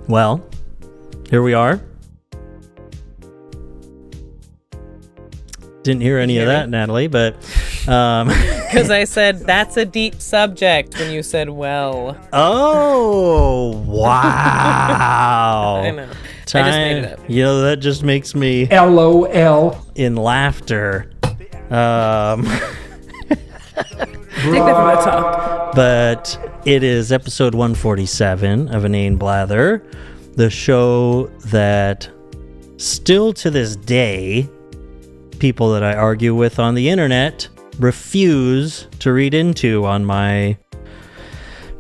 Well, here we are. Didn't hear any of that, Natalie, but... Because I said, that's a deep subject when you said, well. Oh, wow. I know. Time, I just made it up. You know, that just makes me... LOL. In laughter. Take that from the top. But it is episode 147 of Inane Blather, the show that still to this day, people that I argue with on the internet refuse to read into on my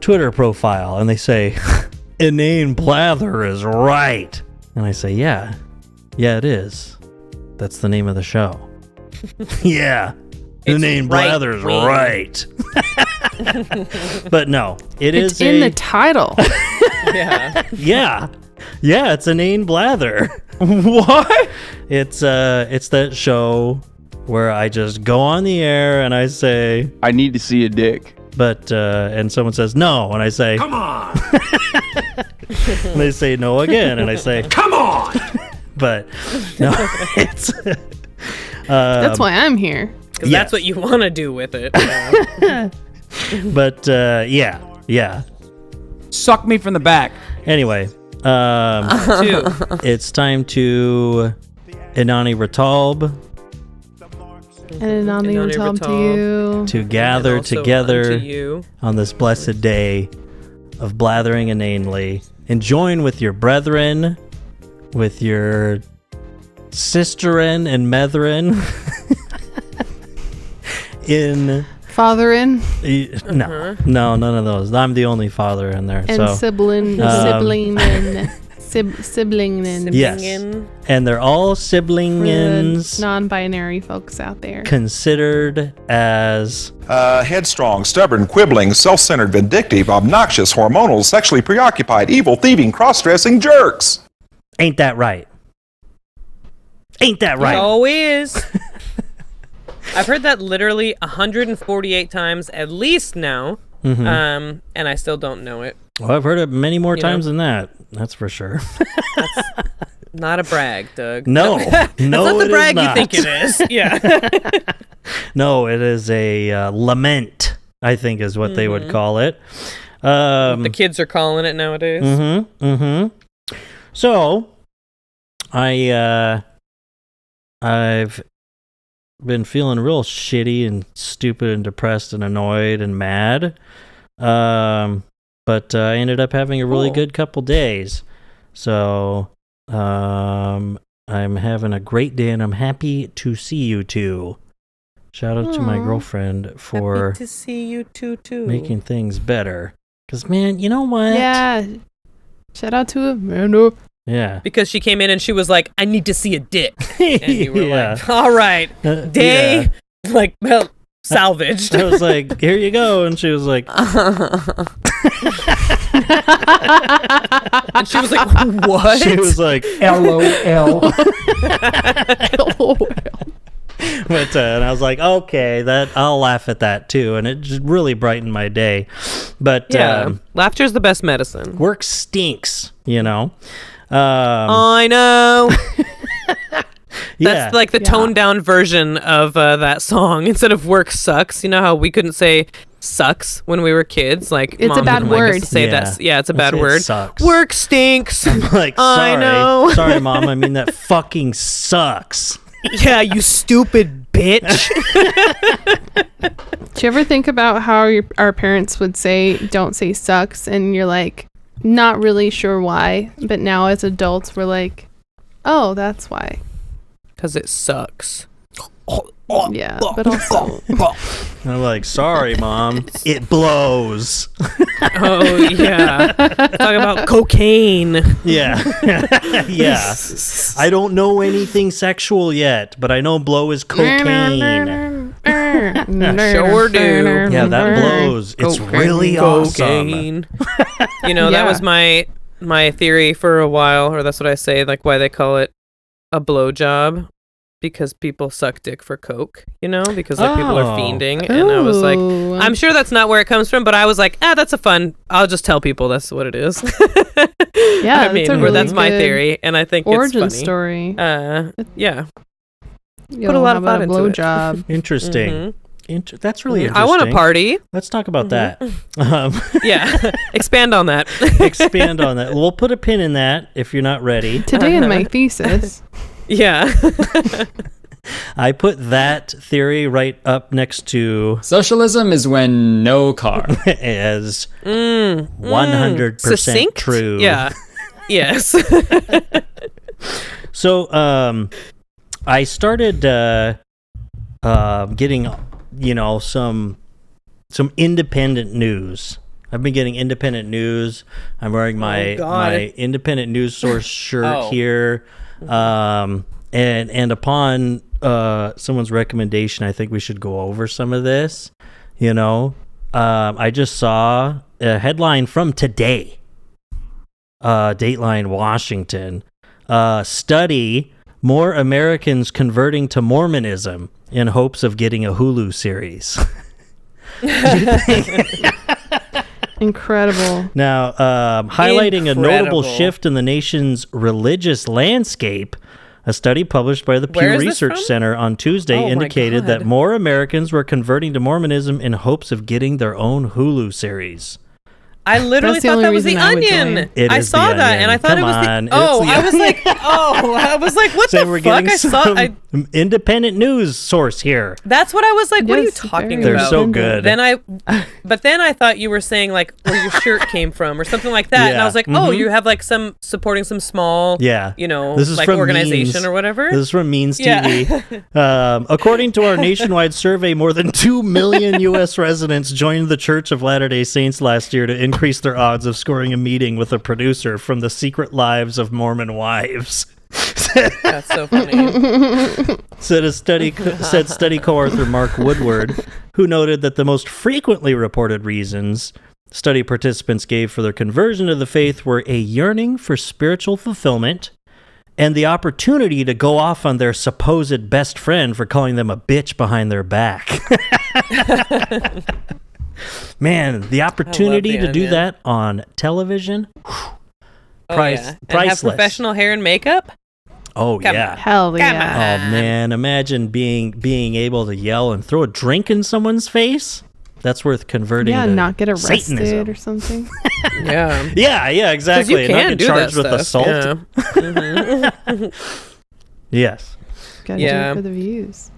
Twitter profile. And they say, Inane Blather is right. And I say, yeah, it is. That's the name of the show. Yeah. Inane Blather's right. But no, it's in the title. Yeah. Yeah, it's Inane Blather. What? It's that show where I just go on the air and I say, I need to see a dick. But and someone says no, and I say, come on. And they say no again, and I say, come on. But no, it's that's why I'm here. Because that's what you want to do with it. But yeah. Suck me from the back. Anyway, it's time to Inane Ratalb. And Inane Ratalb to you. To gather together on this blessed day of blathering inanely, and join with your brethren, with your sisterin and metherin, in fatherin. No, none of those. I'm the only father in there. And so. sibling. Yes, and they're all siblingins. Non-binary folks out there. Considered as headstrong, stubborn, quibbling, self-centered, vindictive, obnoxious, hormonal, sexually preoccupied, evil, thieving, cross-dressing jerks. Ain't that right? Ain't that right? It always is. I've heard that literally 148 times at least now, and I still don't know it. Well, I've heard it many more times than that. That's for sure. That's not a brag, Doug. No, that's not the brag you think it is. Yeah. No, it is a lament, I think is what they would call it. The kids are calling it nowadays. So, I've been feeling real shitty and stupid and depressed and annoyed and mad. But I ended up having a really good couple days. So I'm having a great day, and I'm happy to see you two. Shout out to my girlfriend for happy to see you too. Making things better. Because, man, you know what? Yeah. Shout out to Amanda. Yeah. Because she came in and she was like, I need to see a dick. And you were like, all right. Day, salvaged. I was like, here you go. And she was like... And she was like, what? She was like, LOL. LOL. But and I was like, okay, that I'll laugh at that too, and it just really brightened my day. But laughter's the best medicine. Work stinks, you know. I know. That's like the toned down version of that song. Instead of work sucks, you know how we couldn't say sucks when we were kids? Like it's Mom a bad didn't like word. us to say that. Yeah, it's a bad it word. Sucks. Work stinks. I'm like, sorry, I know. Sorry, Mom. I mean that fucking sucks. Yeah, you stupid bitch. Do you ever think about how our parents would say, don't say sucks, and you're like, not really sure why, but now as adults, we're like, oh, that's why. Because it sucks. Yeah, but also... I'm like, sorry, Mom. It blows. Oh, yeah. Talk about cocaine. Yeah. Yeah. I don't know anything sexual yet, but I know blow is cocaine. Sure do. Yeah, that blows. It's really awesome. You know, that was my theory for a while, or that's what I say, like why they call it a blowjob. because people suck dick for coke, because like people are Oh. fiending, and I was like, Ooh. I'm sure that's not where it comes from, but I was like, that's I'll just tell people that's what it is. Yeah, I mean, that's a or really that's my good theory, and I think origin it's funny. story. Yeah. Put a lot of of thought a into it. blowjob. Interesting. Mhm. That's really I interesting. want a party. Let's talk about that. Yeah. Expand on that. Expand on that. We'll put a pin in that if you're not ready. Today in my thesis. Yeah. I put that theory right up next to Socialism is when no car. as 100% Succinct? true. Yeah. Yes. So I started getting, some independent news. I've been getting independent news. I'm wearing my independent news source shirt here. And upon someone's recommendation, I think we should go over some of this. I just saw a headline from today. Dateline Washington. Study: more Americans converting to Mormonism in hopes of getting a Hulu series. Incredible. Now, highlighting a notable Incredible. shift in the nation's religious landscape, a study published by the Pew Where is this Research from? Center on Tuesday Oh my indicated that God. more Americans were converting to Mormonism in hopes of getting their own Hulu series. I literally That's the thought only that was the reason I would Onion. join. It I is saw The that, Onion. and I thought Come it was on, the. Oh, it's the I was like, what So the we're fuck? getting I saw. some independent news source here. That's what I was like. What are you Yes, talking very They're about? so good. But then I thought you were saying like where your shirt came from or something like that, and Yeah. I was like, oh, you have like some supporting some small, Yeah. this is like from organization Means. or whatever. This is from Means Yeah. TV. According to our nationwide survey, more than 2 million U.S. residents joined the Church of Latter-day Saints last year to increase their odds of scoring a meeting with a producer from The Secret Lives of Mormon Wives. That's so funny. Said study co-author Mark Woodward, who noted that the most frequently reported reasons study participants gave for their conversion to the faith were a yearning for spiritual fulfillment and the opportunity to go off on their supposed best friend for calling them a bitch behind their back. Man, the opportunity The to do Onion. that on television, Oh, yeah. And have priceless. professional hair and makeup. Oh Come yeah. on. Hell Come yeah. Oh man, imagine being able to yell and throw a drink in someone's face. That's worth converting Yeah, to not get arrested Satanism. or something. Yeah. Yeah, exactly. You And not can get do charged that with stuff. assault. Yeah. Yes. Gotta Yeah. do it for the views.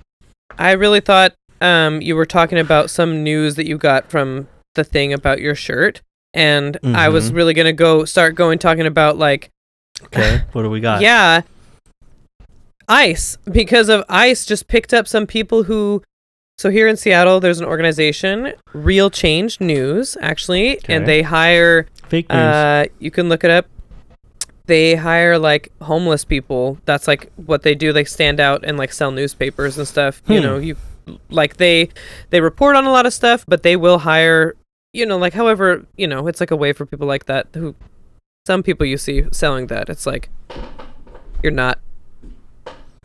I really thought you were talking about some news that you got from the thing about your shirt, and I was Mhm. really gonna start talking about like, Okay. What do we got? yeah, ICE, because of ICE just picked up some people who. So here in Seattle, there's an organization, Real Change News, actually, and Okay. they hire. Fake news. You can look it up. They hire like homeless people. That's like what they do. They stand out and like sell newspapers and stuff. You like they report on a lot of stuff, but they will hire. Like however, it's like a way for people like that who, some people you see selling that. It's like you're not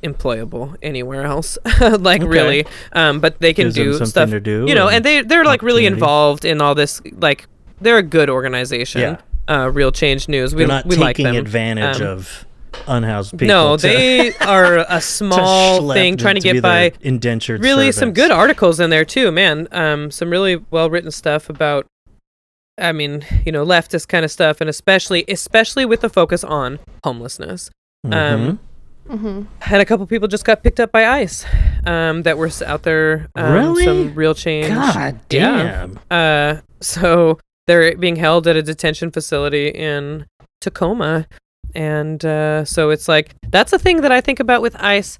employable anywhere else, like Okay. really. But they can Gives them do something stuff. to do And they're like really opportunity. involved in all this. Like they're a good organization. Real Change News. They're not we like taking them. advantage of unhoused people. No, to- they are a small schlep thing trying to be get their by. indentured Really, some servants. good articles in there too, man. Some really well written stuff about. I mean, leftist kind of stuff, and especially with the focus on homelessness. Mhm. Had a couple people just got picked up by ICE that were out there. Really? Some real change. God Yeah. damn. So they're being held at a detention facility in Tacoma. And so it's like, that's a thing that I think about with ICE.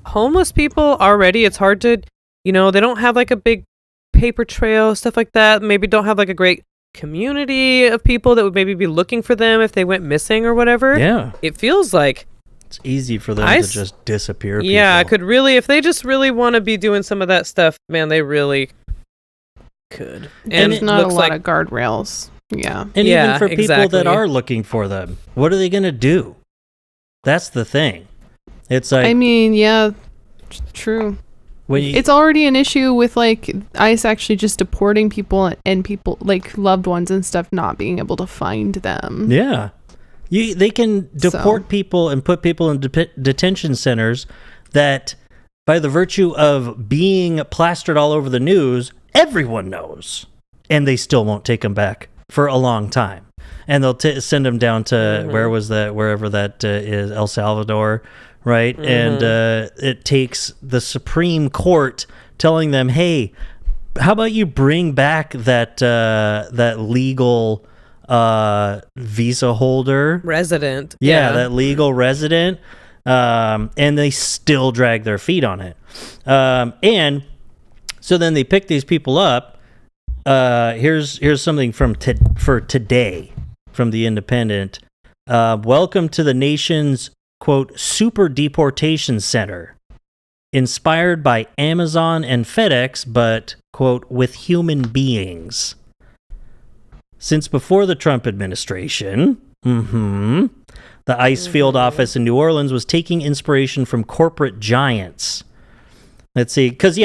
Homeless people already, it's hard to, they don't have like a big paper trail, stuff like that. Maybe don't have like a great community of people that would maybe be looking for them if they went missing or whatever. Yeah. It feels like, It's easy for them ICE to just disappear. yeah, I people. could really, if they just really want to be doing some of that stuff, man, they really could. And There's not a looks lot like of guardrails. Yeah. And Yeah, even for people exactly. that are looking for them, what are they going to do? That's the thing. It's like I mean, yeah, true. when you, It's already an issue with like ICE actually just deporting people and people like loved ones and stuff not being able to find them. yeah. They can deport people and put people in detention centers that, by the virtue of being plastered all over the news, everyone knows, and they still won't take them back for a long time. And they'll send them down to wherever that is, El Salvador, right? And it takes the Supreme Court telling them, "Hey, how about you bring back that legal visa holder Resident. yeah, that legal resident," and they still drag their feet on it. And so then they pick these people up. Here's something for today from the Independent. Welcome to the nation's, quote, super deportation center, inspired by Amazon and FedEx, but, quote, with human beings. Since before the Trump administration, the ICE field office in New Orleans was taking inspiration from corporate giants. Let's see, because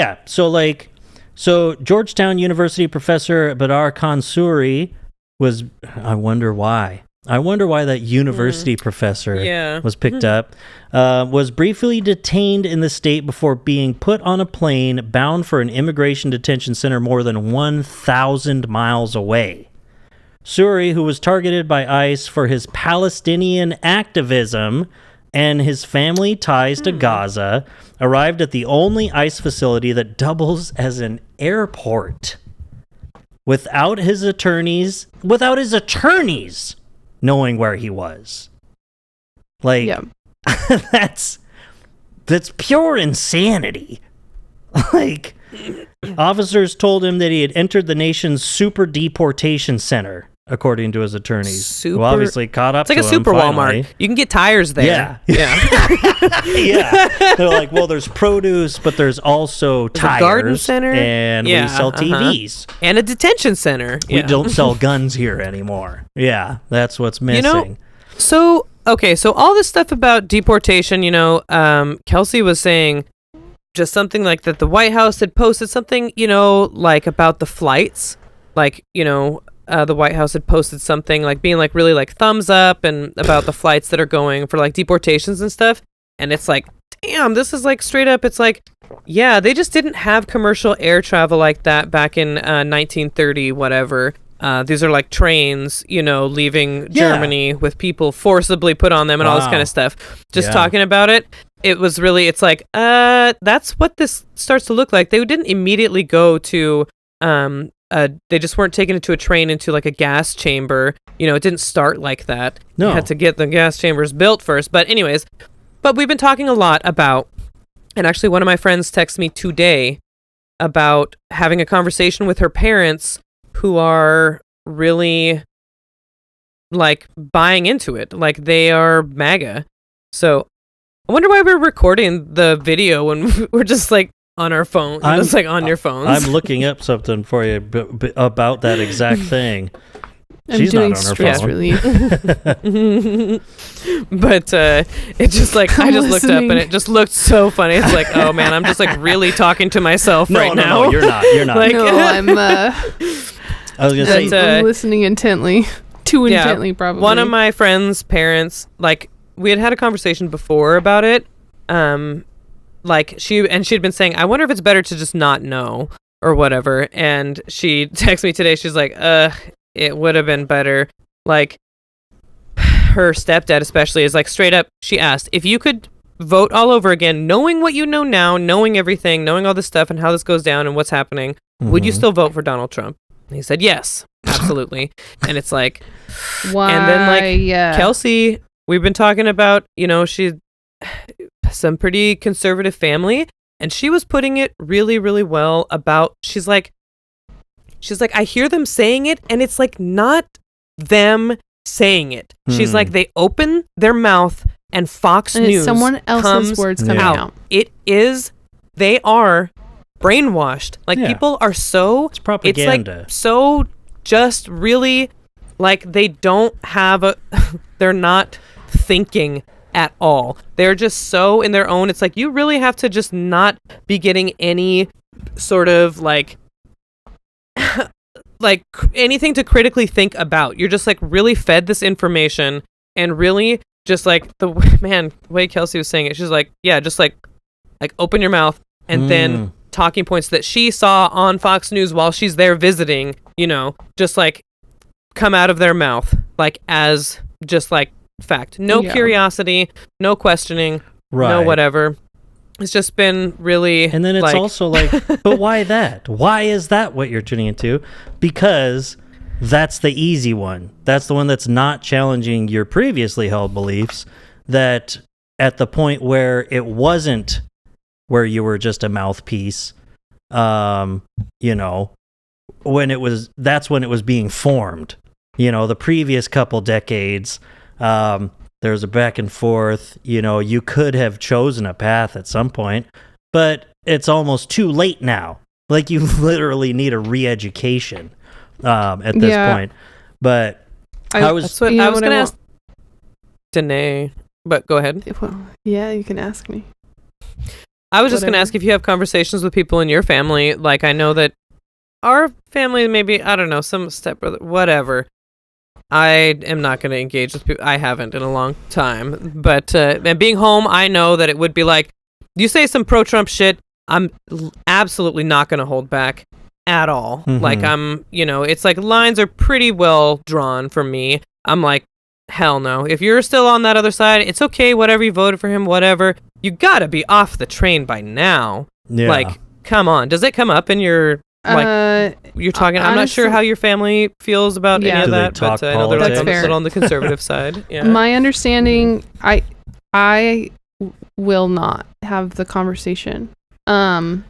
so Georgetown University professor Badar Khan-Suri was, I wonder why that university professor was picked up, was briefly detained in the state before being put on a plane bound for an immigration detention center more than 1,000 miles away. Suri, who was targeted by ICE for his Palestinian activism and his family ties to Gaza, arrived at the only ICE facility that doubles as an airport without his attorneys knowing where he was. Like, that's pure insanity. Like, officers told him that he had entered the nation's super deportation center, according to his attorneys, who obviously caught up to him. It's like a super finally. Walmart. You can get tires there. Yeah. They're like, well, there's produce, but there's also tires. A garden center. And we sell TVs. And a detention center. We don't sell guns here anymore. Yeah, that's what's missing. So all this stuff about deportation, Kelsey was saying just something like that the White House had posted something, like about the flights. Like, the White House had posted something like being like really like thumbs up and about the flights that are going for like deportations and stuff. And it's like, damn, this is like straight up. It's like, yeah, they just didn't have commercial air travel like that back in 1930, whatever. These are like trains, leaving Germany with people forcibly put on them and all this kind of stuff. Just talking about it. It was really, it's like, that's what this starts to look like. They didn't immediately go to, they just weren't taken into a train into like a gas chamber. It didn't start like that. No. You had to get the gas chambers built first. But anyways, we've been talking a lot about, and actually one of my friends texted me today about having a conversation with her parents who are really like buying into it. Like they are MAGA. So I wonder why we're recording the video when we're just like on our phone. It's like on your phones. I'm looking up something for you about that exact thing. She's doing not on her stress phone. relief. But it just like I just looked up and it just looked so funny. It's like, oh man, I'm just like really talking to myself right now. No, you're not. Like, No, I'm I was gonna say I'm listening intently. Too intently, probably. One of my friend's parents, like we had a conversation before about it. Like she'd been saying, I wonder if it's better to just not know or whatever. And she texted me today. She's like, it would have been better. Like her stepdad especially is like straight up. She asked if you could vote all over again, knowing what you know now, knowing everything, knowing all this stuff and how this goes down and what's happening. Would you still vote for Donald Trump? And he said, yes, absolutely. And it's like, why? And then like Kelsey, we've been talking about, she's some pretty conservative family, and she was putting it really, really well about, she's like, I hear them saying it, and it's like not them saying it. She's like, they open their mouth and Fox and News it's someone else's words coming out. They are brainwashed. Like people are so, it's propaganda. It's like so just really like they don't have they're not thinking at all. They're just so in their own. It's like you really have to just not be getting any sort of like anything to critically think about. You're just like really fed this information and really just like the way Kelsey was saying it. She's like, yeah, just like open your mouth and then talking points that she saw on Fox News while she's there visiting, just like come out of their mouth like as just like fact. No curiosity, no questioning, no whatever. It's just been really... And then it's also like, but why that? Why is that what you're tuning into? Because that's the easy one. That's the one that's not challenging your previously held beliefs, that at the point where it wasn't where you were just a mouthpiece, when that's when it was being formed. The previous couple decades, there's a back and forth, you could have chosen a path at some point, but it's almost too late now. Like you literally need a re-education at this point. But I was going to ask Danae, but go ahead. Well, yeah, you can ask me. I was just going to ask if you have conversations with people in your family. Like I know that our family, maybe, I don't know, some stepbrother, whatever. I am not going to engage with people. I haven't in a long time. But and being home, I know that it would be like, you say some pro-Trump shit, I'm absolutely not going to hold back at all. Mm-hmm. Like it's like lines are pretty well drawn for me. I'm like, hell no. If you're still on that other side, it's okay. Whatever, you voted for him, whatever. You got to be off the train by now. Yeah. Like, come on. Does it come up in your... you're talking. I'm not sure how your family feels about any of that, but I know they're like on the conservative side. Yeah. My understanding, I will not have the conversation. I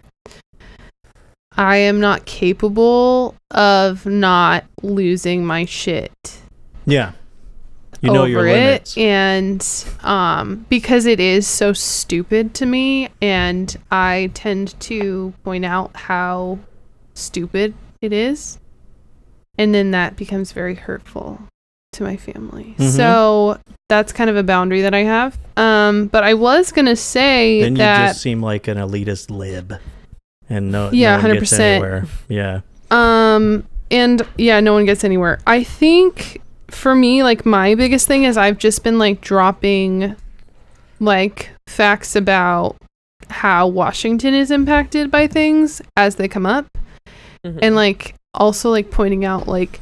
am not capable of not losing my shit. Yeah. Your limits. And because it is so stupid to me, and I tend to point out how stupid it is, and then that becomes very hurtful to my family. Mm-hmm. So that's kind of a boundary that I have. But I was gonna say then that you just seem like an elitist lib, and no 100%. Anywhere. Yeah. And yeah, no one gets anywhere. I think for me, like my biggest thing is I've just been like dropping like facts about how Washington is impacted by things as they come up. Mm-hmm. And like also like pointing out like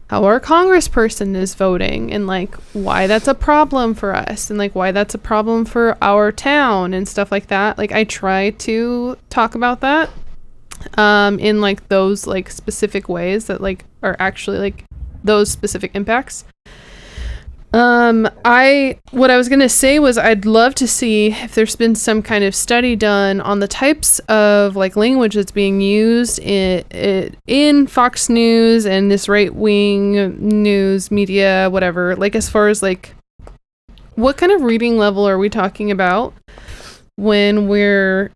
how our congressperson is voting and like why that's a problem for us and like why that's a problem for our town and stuff like that. Like I try to talk about that in like those like specific ways that like are actually like those specific impacts. What I was gonna say was I'd love to see if there's been some kind of study done on the types of like language that's being used in Fox News and this right-wing news media, whatever. Like as far as like what kind of reading level are we talking about when we're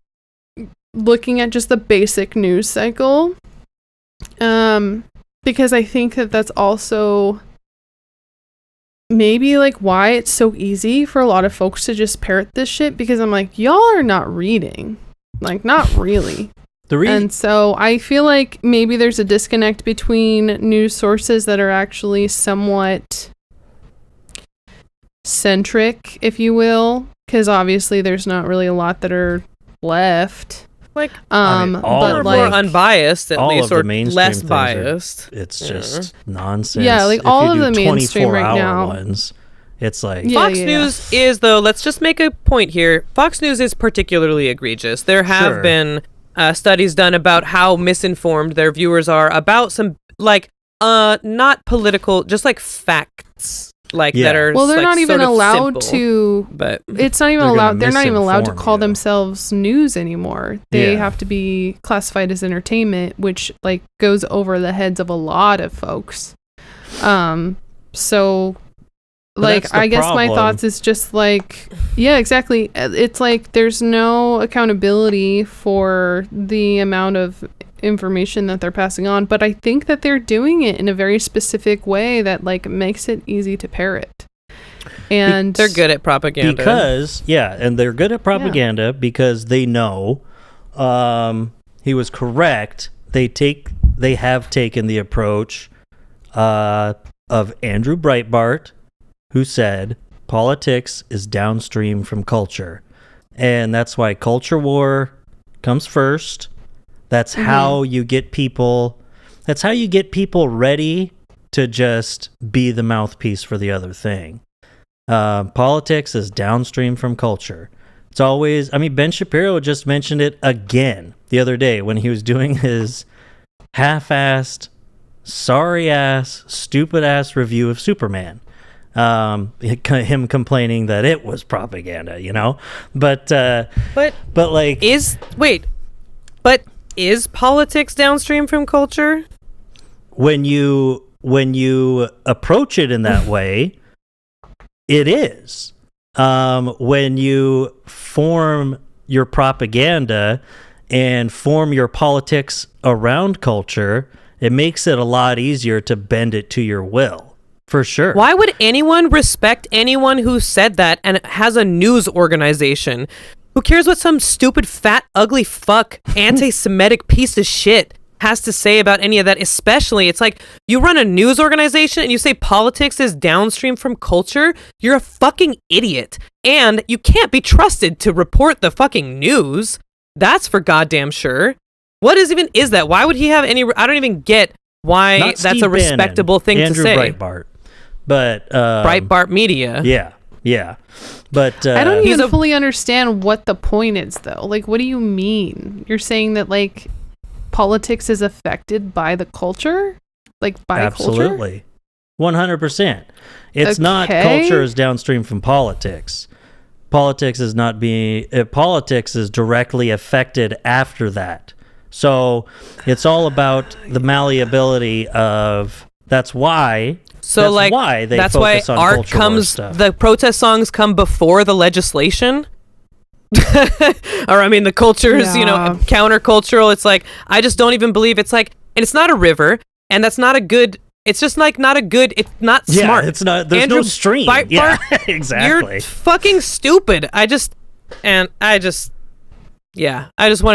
looking at just the basic news cycle? Because I think that that's also maybe like why it's so easy for a lot of folks to just parrot this shit, because I'm like, y'all are not reading, like not really. And so I feel like maybe there's a disconnect between news sources that are actually somewhat centric, if you will, because obviously there's not really a lot that are left. Like, but more unbiased, at least, or less mainstream biased. It's just nonsense. Yeah, like if all you of do the mainstream right now. Ones, it's like Fox News is, though. Let's just make a point here. Fox News is particularly egregious. There have been studies done about how misinformed their viewers are about some like not political, just like facts. Like that are they're like, not even allowed simple, to, but it's not even allowed, they're not even allowed to call themselves news anymore. They have to be classified as entertainment, which like goes over the heads of a lot of folks. So like I guess my thoughts is just like, yeah, exactly, it's like there's no accountability for the amount of information that they're passing on, but I think that they're doing it in a very specific way that like makes it easy to parrot. And They're good at propaganda. Because, and they're good at propaganda because they know he was correct. They have taken the approach of Andrew Breitbart, who said politics is downstream from culture. And that's why culture war comes first. That's how you get people ready to just be the mouthpiece for the other thing. Politics is downstream from culture. It's always, Ben Shapiro just mentioned it again the other day when he was doing his half-assed, sorry-ass, stupid-ass review of Superman. Him complaining that it was propaganda, But like... But is politics downstream from culture? When you approach it in that way, it is. When you form your propaganda and form your politics around culture, it makes it a lot easier to bend it to your will, for sure. Why would anyone respect anyone who said that and has a news organization? Who cares what some stupid, fat, ugly fuck, anti-Semitic piece of shit has to say about any of that? Especially, it's like, you run a news organization and you say politics is downstream from culture? You're a fucking idiot. And you can't be trusted to report the fucking news. That's for goddamn sure. What is that? Why would he have any... I don't even get why Not that's Steve a respectable Bannon, thing to say. Andrew Breitbart. But... Breitbart Media. Yeah. But... I don't even fully understand what the point is, though. Like, what do you mean? You're saying that, like, politics is affected by the culture? Like, by absolutely. Culture? 100%. It's not culture is downstream from politics. Politics is directly affected after that. So it's all about the malleability of... That's why they focus on art culture comes. stuff. The protest songs come before the legislation. Or the culture is countercultural. It's like, I just don't even believe it's like, and it's not a river, and that's not a good. It's just like not a good. It's not smart. It's not. There's no stream. Exactly. You're fucking stupid. I just wanted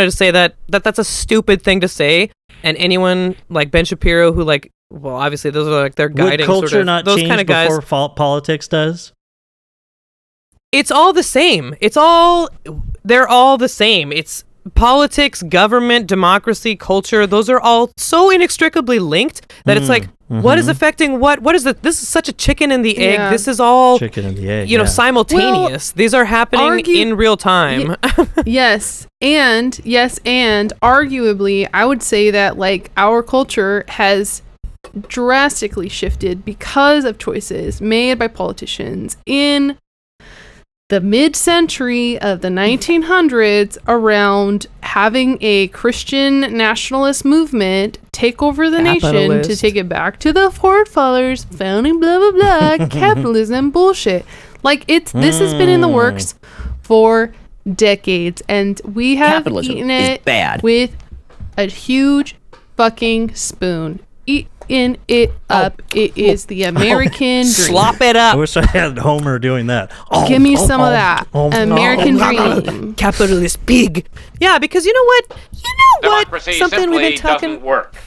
to say that's a stupid thing to say. And anyone like Ben Shapiro, who like, well, obviously those are like their guiding. Would culture sort of, not those change kind of guys, before politics does? It's all the same. They're all the same. It's politics, government, democracy, culture. Those are all so inextricably linked that it's like, what is affecting what? What is it? This is such a chicken and the egg. This is all chicken and the egg. Simultaneous. Well, these are happening in real time. Yes, and arguably, I would say that like our culture has drastically shifted because of choices made by politicians in the mid-century of the 1900s around having a Christian nationalist movement take over the nation to take it back to the forefathers, founding blah blah blah, capitalism bullshit. Like this has been in the works for decades, and we have eaten it with a huge fucking spoon. Eating it up. It is the American dream. Slop it up. I wish I had Homer doing that. Give me some of that. American dream. Capitalist pig. Yeah, because you know what? Democracy Something we've been talking. doesn't work.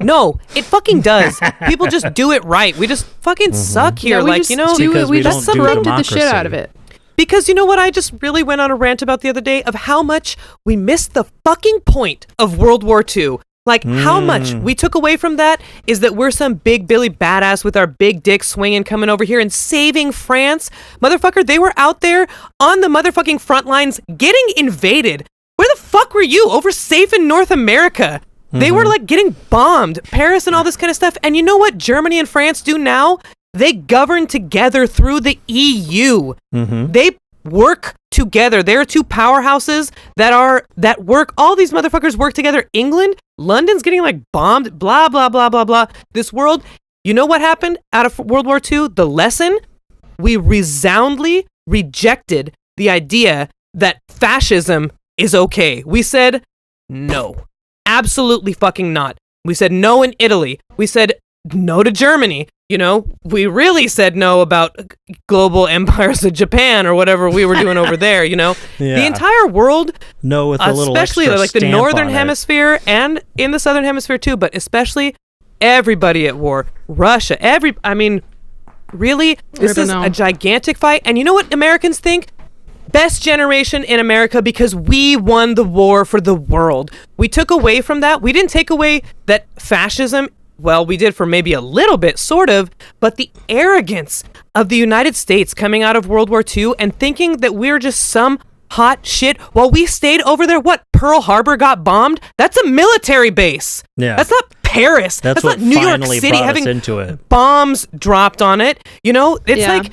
No, it fucking does. People just do it right. We just fucking suck here. Yeah, we just do it. We just corrupted the shit out of it. Because you know what? I just really went on a rant about the other day of how much we missed the fucking point of World War II. Like, how much we took away from that is that we're some big Billy badass with our big dick swinging coming over here and saving France. Motherfucker, they were out there on the motherfucking front lines getting invaded. Where the fuck were you? Over safe in North America. They were like getting bombed. Paris and all this kind of stuff. And you know what Germany and France do now? They govern together through the EU. They work together. There are two powerhouses that work. All these motherfuckers work together. England, London's getting like bombed, blah, blah, blah, blah, blah. This world, you know what happened out of World War II? The lesson? We resoundly rejected the idea that fascism is okay. We said, no, absolutely fucking not. We said no in Italy. We said no to Germany. you know, we really said no about global empires of Japan or whatever we were doing over there, you know. Yeah. The entire world, No, with a little especially extra like the stamp northern on it. hemisphere and in the southern hemisphere too, but especially everybody at war. Russia, really, this don't is know. a gigantic fight. And you know what Americans think? Best generation in America because we won the war for the world. We took away from that. We didn't take away that fascism. Well, we did for maybe a little bit, sort of, but the arrogance of the United States coming out of World War II and thinking that we're just some hot shit while we stayed over there. What, Pearl Harbor got bombed? That's a military base. Yeah. That's not Paris. That's not what New York finally City brought us having into it. bombs dropped on it. You know, it's Yeah. like,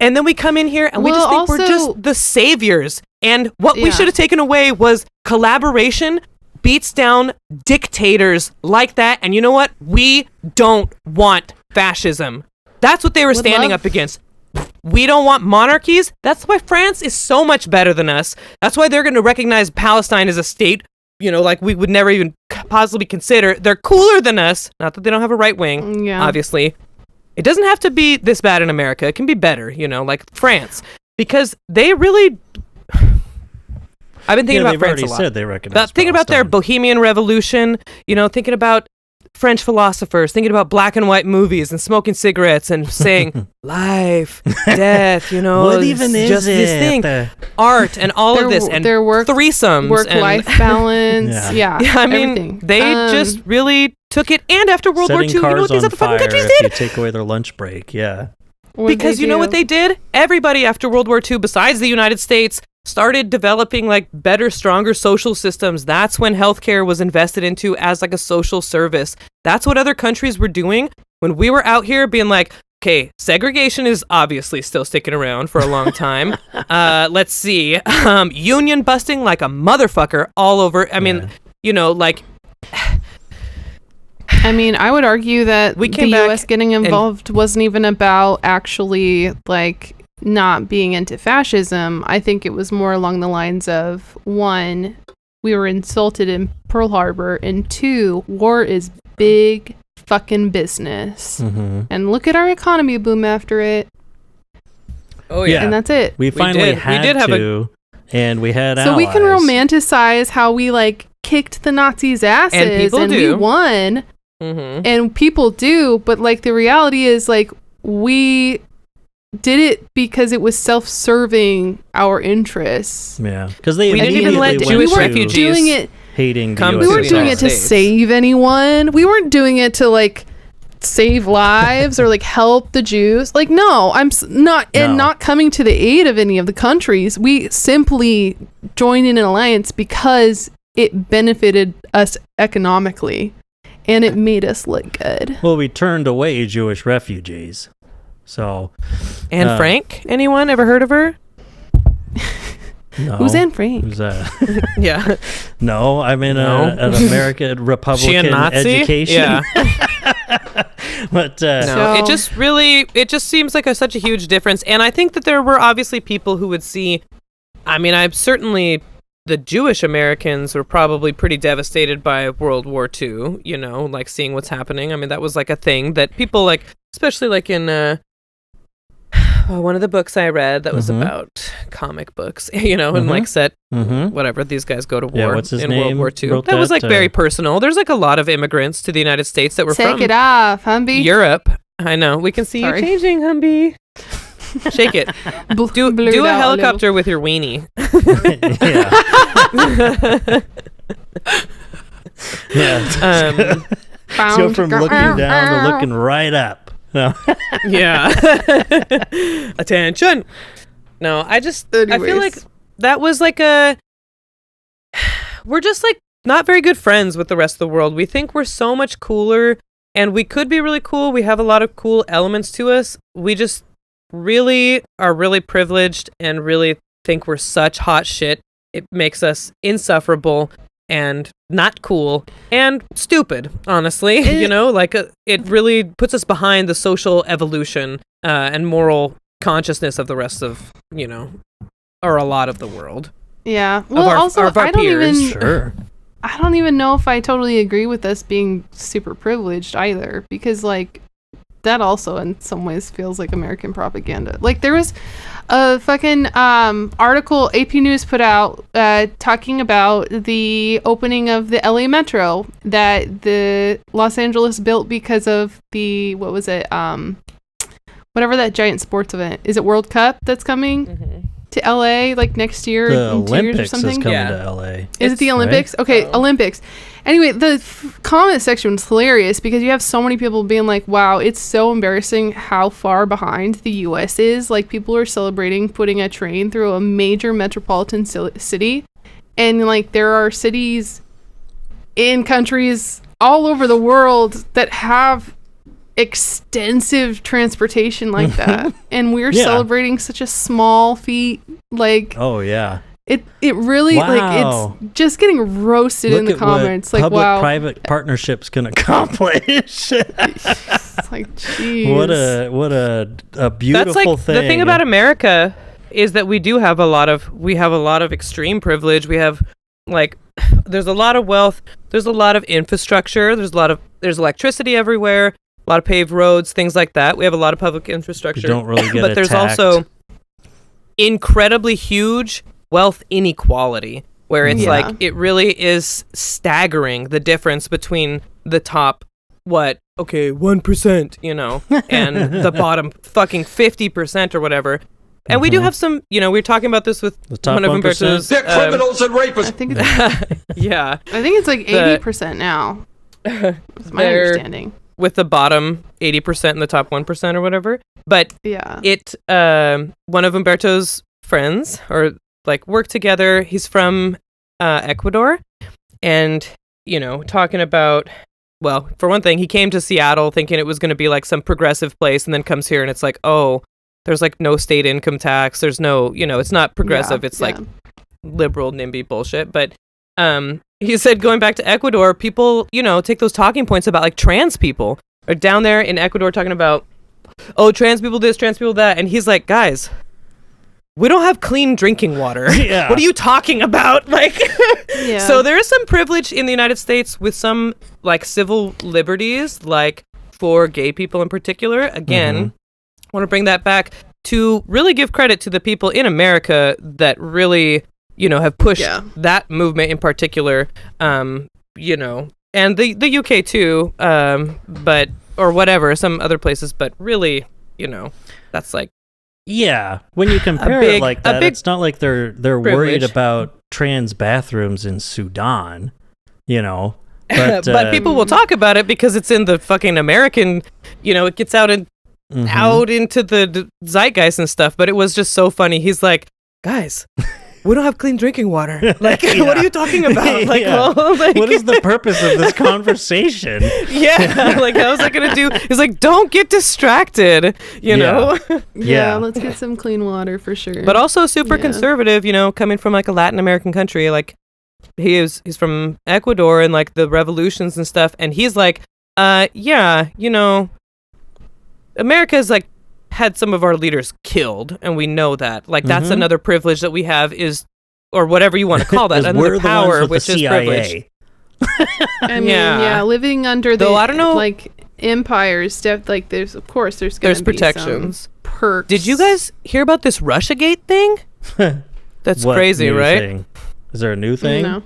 and then we come in here and we Well, just think we're also- just the saviors. And what we Yeah. should have taken away was collaboration beats down dictators like that. And you know what? We don't want fascism. That's what they were Would standing love- up against. We don't want monarchies. That's why France is so much better than us. That's why they're going to recognize Palestine as a state, you know, like we would never even possibly consider. They're cooler than us. Not that they don't have a right wing, Yeah. obviously. It doesn't have to be this bad in America. It can be better, you know, like France. Because they really... I've been thinking about they've France a already lot. said they recognize Thinking about their Palestine. Bohemian Revolution, you know, thinking about French philosophers, thinking about black and white movies and smoking cigarettes and saying life, death, you know, What even it's is just this it? thing, art and all of this, and their threesomes, work-life and, balance. Yeah. Yeah, I mean, everything. they just really took it. And after World War II, Setting you know cars what these on other fucking fire countries if you did? take away their lunch break. Yeah. What'd Because they you know do? what they did? Everybody after World War II, besides the United States, started developing like better, stronger social systems. That's when healthcare was invested into as like a social service. That's what other countries were doing when we were out here being like, okay, segregation is obviously still sticking around for a long time. Let's see. Union busting like a motherfucker all over. I mean, you know, like I mean, I would argue that We the came back U.S. getting involved wasn't even about actually like not being into fascism. I think it was more along the lines of, one, we were insulted in Pearl Harbor, and two, war is big fucking business. Mm-hmm. And look at our economy boom after it, oh Yeah. and that's it. We finally did. We had did have to, and we had So we can allies. romanticize how we like kicked the Nazis' asses, And people we do. won. Mm-hmm. And people do, but like the reality is like we did it because it was self-serving our interests. Yeah, because they We didn't even immediately let went Jewish to refugees doing it hating the come US we to weren't the doing United it to States. save anyone. We weren't doing it to like save lives or like help the Jews. Like no, not coming to the aid of any of the countries. We simply joined in an alliance because it benefited us economically and it made us look good. Well, we turned away Jewish refugees. So, Anne Frank? Anyone ever heard of her? no. Who's Anne Frank? Who's that? Yeah. No, I'm in No. an American Republican She a Nazi? education. Yeah. But No, So- it just seems like such a huge difference. And I think that there were obviously people who would see, I mean, the Jewish Americans were probably pretty devastated by World War II, you know, like seeing what's happening. I mean, that was like a thing that people like, especially like in one of the books I read that was Mhm. about comic books, you know, and like set Mhm. whatever, these guys go to war Yeah, what's his in World name? War II. Wrote That was that, like very personal. There's like a lot of immigrants to the United States that were Take from it off, Humby. Europe. I know. We can see Sorry. you changing, Humby. Shake it. Do Blurred a out a helicopter with your weenie. yeah. Yeah. little. Go from looking down to looking right up. No. Yeah. Attention. No, I feel Anyways. like that was like we're just like not very good friends with the rest of the world. We think we're so much cooler and we could be really cool. We have a lot of cool elements to us. We just really are really privileged and really think we're such hot shit. It makes us insufferable and not cool and stupid, honestly. You know, like it really puts us behind the social evolution and moral consciousness of the rest of, you know, or a lot of the world. Yeah. Well, our- also, of our I don't peers. even. Sure. I don't even know if I totally agree with us being super privileged either, because like that also in some ways feels like American propaganda. Like there was a fucking article AP News put out talking about the opening of the LA Metro that the Los Angeles built because of the, what was it? Whatever that giant sports event. Is it World Cup that's coming to LA like next year? The in 2 years or Olympics is something? coming Yeah. to LA. Is it the Olympics? Okay, Olympics. Anyway, the comment section was hilarious because you have so many people being like, wow, it's so embarrassing how far behind the U.S. is. Like, people are celebrating putting a train through a major metropolitan city. And, like, there are cities in countries all over the world that have extensive transportation like that. And we're Yeah. celebrating such a small feat. Like, Oh yeah. it really Wow. like it's just getting roasted in the comments. Like, wow, public-private partnerships can accomplish. it's like, jeez. what a beautiful That's like thing. the thing about America is that we have a lot of extreme privilege. We have like there's a lot of wealth, there's a lot of infrastructure, there's electricity everywhere, a lot of paved roads, things like that. We have a lot of public infrastructure. You don't really get but there's attacked. also incredibly huge wealth inequality where it's Yeah. like it really is staggering the difference between the top 1%, and the bottom fucking 50% or whatever. And we do have some, we were talking about this with The top one of 1%? Umberto's. They're criminals and rapists. I think it's, Yeah, I think it's like 80% now. That's my They're- understanding. with the bottom 80% and the top 1% or whatever. But Yeah. one of Umberto's friends or like work together. He's from Ecuador, and talking about, well, for one thing, he came to Seattle thinking it was going to be like some progressive place, and then comes here and it's like, oh, there's like no state income tax. There's no, it's not progressive. Yeah, It's like liberal NIMBY bullshit. But he said going back to Ecuador, people, take those talking points about like trans people are down there in Ecuador talking about, oh, trans people this, trans people that. And he's like, guys, we don't have clean drinking water. Yeah. What are you talking about? Like, Yeah. so there is some privilege in the United States with some like civil liberties, like for gay people in particular. Again, I want to bring that back to really give credit to the people in America that really, have pushed that movement in particular, and the UK too, but, or whatever, some other places, but really, that's like, Yeah, when you compare big- it like a that, big it's not like they're worried privilege. about trans bathrooms in Sudan, But, but people will talk about it because it's in the fucking American, it gets out out into the zeitgeist and stuff. But it was just so funny. He's like, guys, we don't have clean drinking water. Like, what are you talking about? Like, Yeah. well, like, what is the purpose of this conversation? yeah, like, how is that gonna do? He's like, don't get distracted, you know. Yeah, let's get some clean water for sure. But also super Yeah. conservative, coming from like a Latin American country. Like, he's from Ecuador and like the revolutions and stuff, and he's like, America's like had some of our leaders killed, and we know that. Like, that's another privilege that we have is, or whatever you want to call that, Is another we're the power, ones with which the is CIA. privilege. I mean, Yeah. living under the Though I don't know- like empires, like there's gonna There's be some protections. perks. Did you guys hear about this Russiagate thing? That's What crazy, new right? thing? Is there a new thing? No.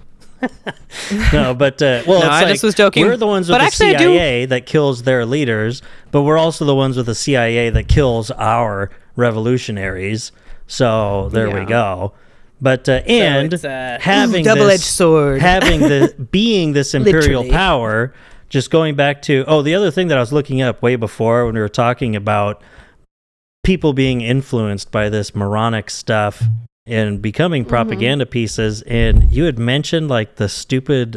No, but well, No, it's I like, just was joking. We're the ones with But the actually, I do- CIA that kills their leaders, but we're also the ones with the CIA that kills our revolutionaries. So there we Yeah. go. But and it's, having double-edged this, sword. having the being this imperial Literally. power. Just going back to the other thing that I was looking up way before when we were talking about people being influenced by this moronic stuff and becoming propaganda pieces, and you had mentioned like the stupid,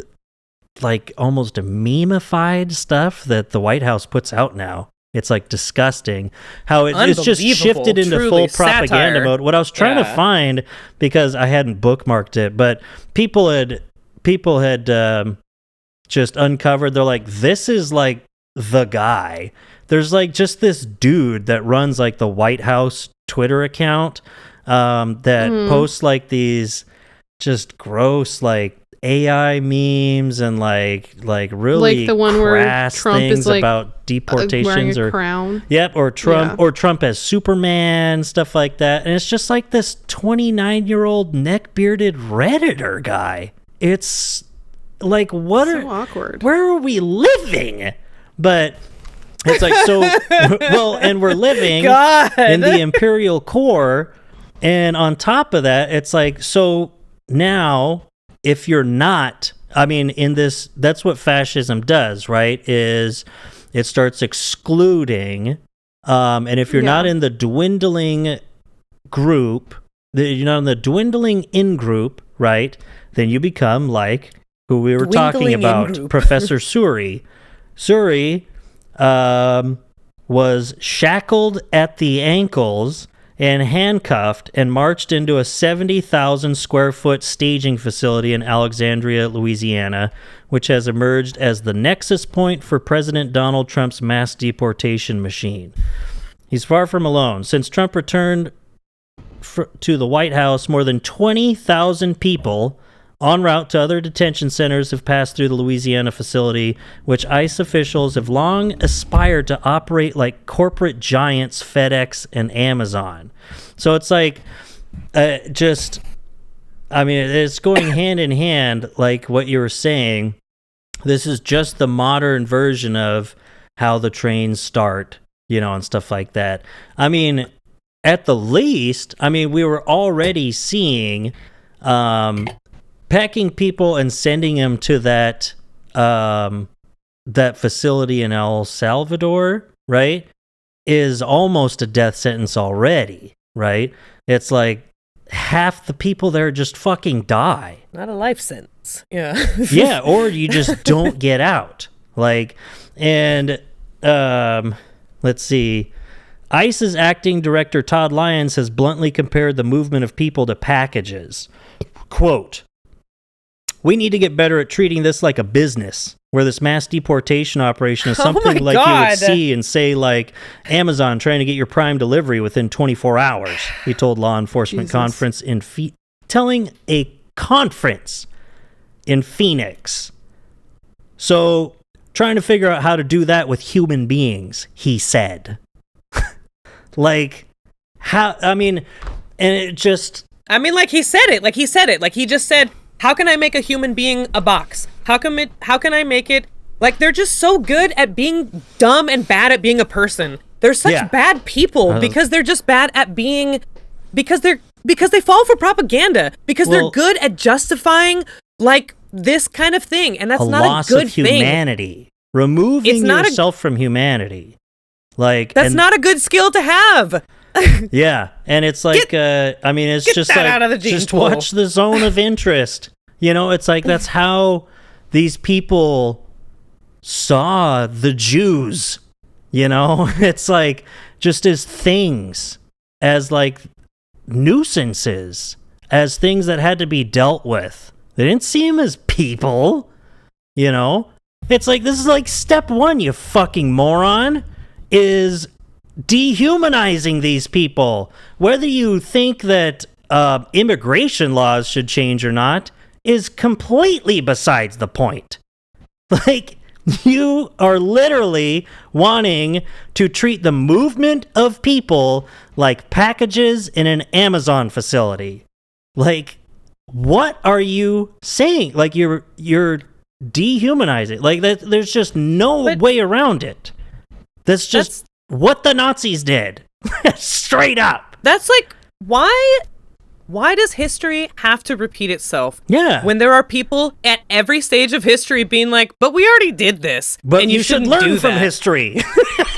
like almost memeified stuff that the White House puts out now. It's like disgusting how it's just Unbelievable, shifted into truly, full propaganda satire. mode. What I was trying to Yeah. find, because I hadn't bookmarked it, but people had just uncovered, they're like, this is like the guy. There's like just this dude that runs like the White House Twitter account that posts like these just gross like AI memes and like really Like the one where crass Trump is, things like, about deportations wearing a or crown. Yep, or Trump Yeah. or Trump as Superman, stuff like that. And it's just like this 29-year-old neck-bearded Redditor guy. It's like So awkward. where are we living? But it's like so well, and we're living God. in the imperial core, and on top of that, it's like so now if you're not, I mean, in this, that's what fascism does, right? Is it starts excluding, and if you're not in the dwindling group, you're not in the dwindling in group, right? Then you become like who we were talking Dwindling about, in-group. Professor Suri. Suri was shackled at the ankles and handcuffed and marched into a 70,000 square foot staging facility in Alexandria, Louisiana, which has emerged as the nexus point for President Donald Trump's mass deportation machine. He's far from alone. Since Trump returned to the White House, more than 20,000 people en route to other detention centers have passed through the Louisiana facility, which ICE officials have long aspired to operate like corporate giants FedEx and Amazon. So it's like, it's going hand in hand, like what you were saying. This is just the modern version of how the trains start, and stuff like that. I mean, at the least, we were already seeing packing people and sending them to that facility in El Salvador, right, is almost a death sentence already, right? It's like half the people there just fucking die. Not a life sentence. Yeah. Yeah, or you just don't get out. Like, and let's see. ICE's acting director Todd Lyons has bluntly compared the movement of people to packages. Quote, "We need to get better at treating this like a business, where this mass deportation operation is something like you would see in, say, like Amazon trying to get your Prime delivery within 24 hours," he told law enforcement conference telling a conference in Phoenix. So, trying to figure out how to do that with human beings, he said. Like, how, and it just... like he said it. Like he just said, how can I make a human being a box? How can I make it... Like, they're just so good at being dumb and bad at being a person. They're such bad people because they're just bad at being... Because they fall for propaganda. Because they're good at justifying, like, this kind of thing. And that's not a good thing. A loss of humanity. Removing yourself from humanity. Like, that's not a good skill to have. Yeah, and it's like, it's just like, out of the just pool. watch the zone of interest. It's like that's how these people saw the Jews. It's like just as things, as like nuisances, as things that had to be dealt with. They didn't see them as people. It's like, this is like step one, you fucking moron, is dehumanizing these people. Whether you think that immigration laws should change or not is completely besides the point. Like, you are literally wanting to treat the movement of people like packages in an Amazon facility. Like, what are you saying? Like, you're dehumanizing. Like, there's just no way around it. That's just what the Nazis did. Straight up. That's like, why does history have to repeat itself? Yeah. When there are people at every stage of history being like, but we already did this. But and you should learn from history.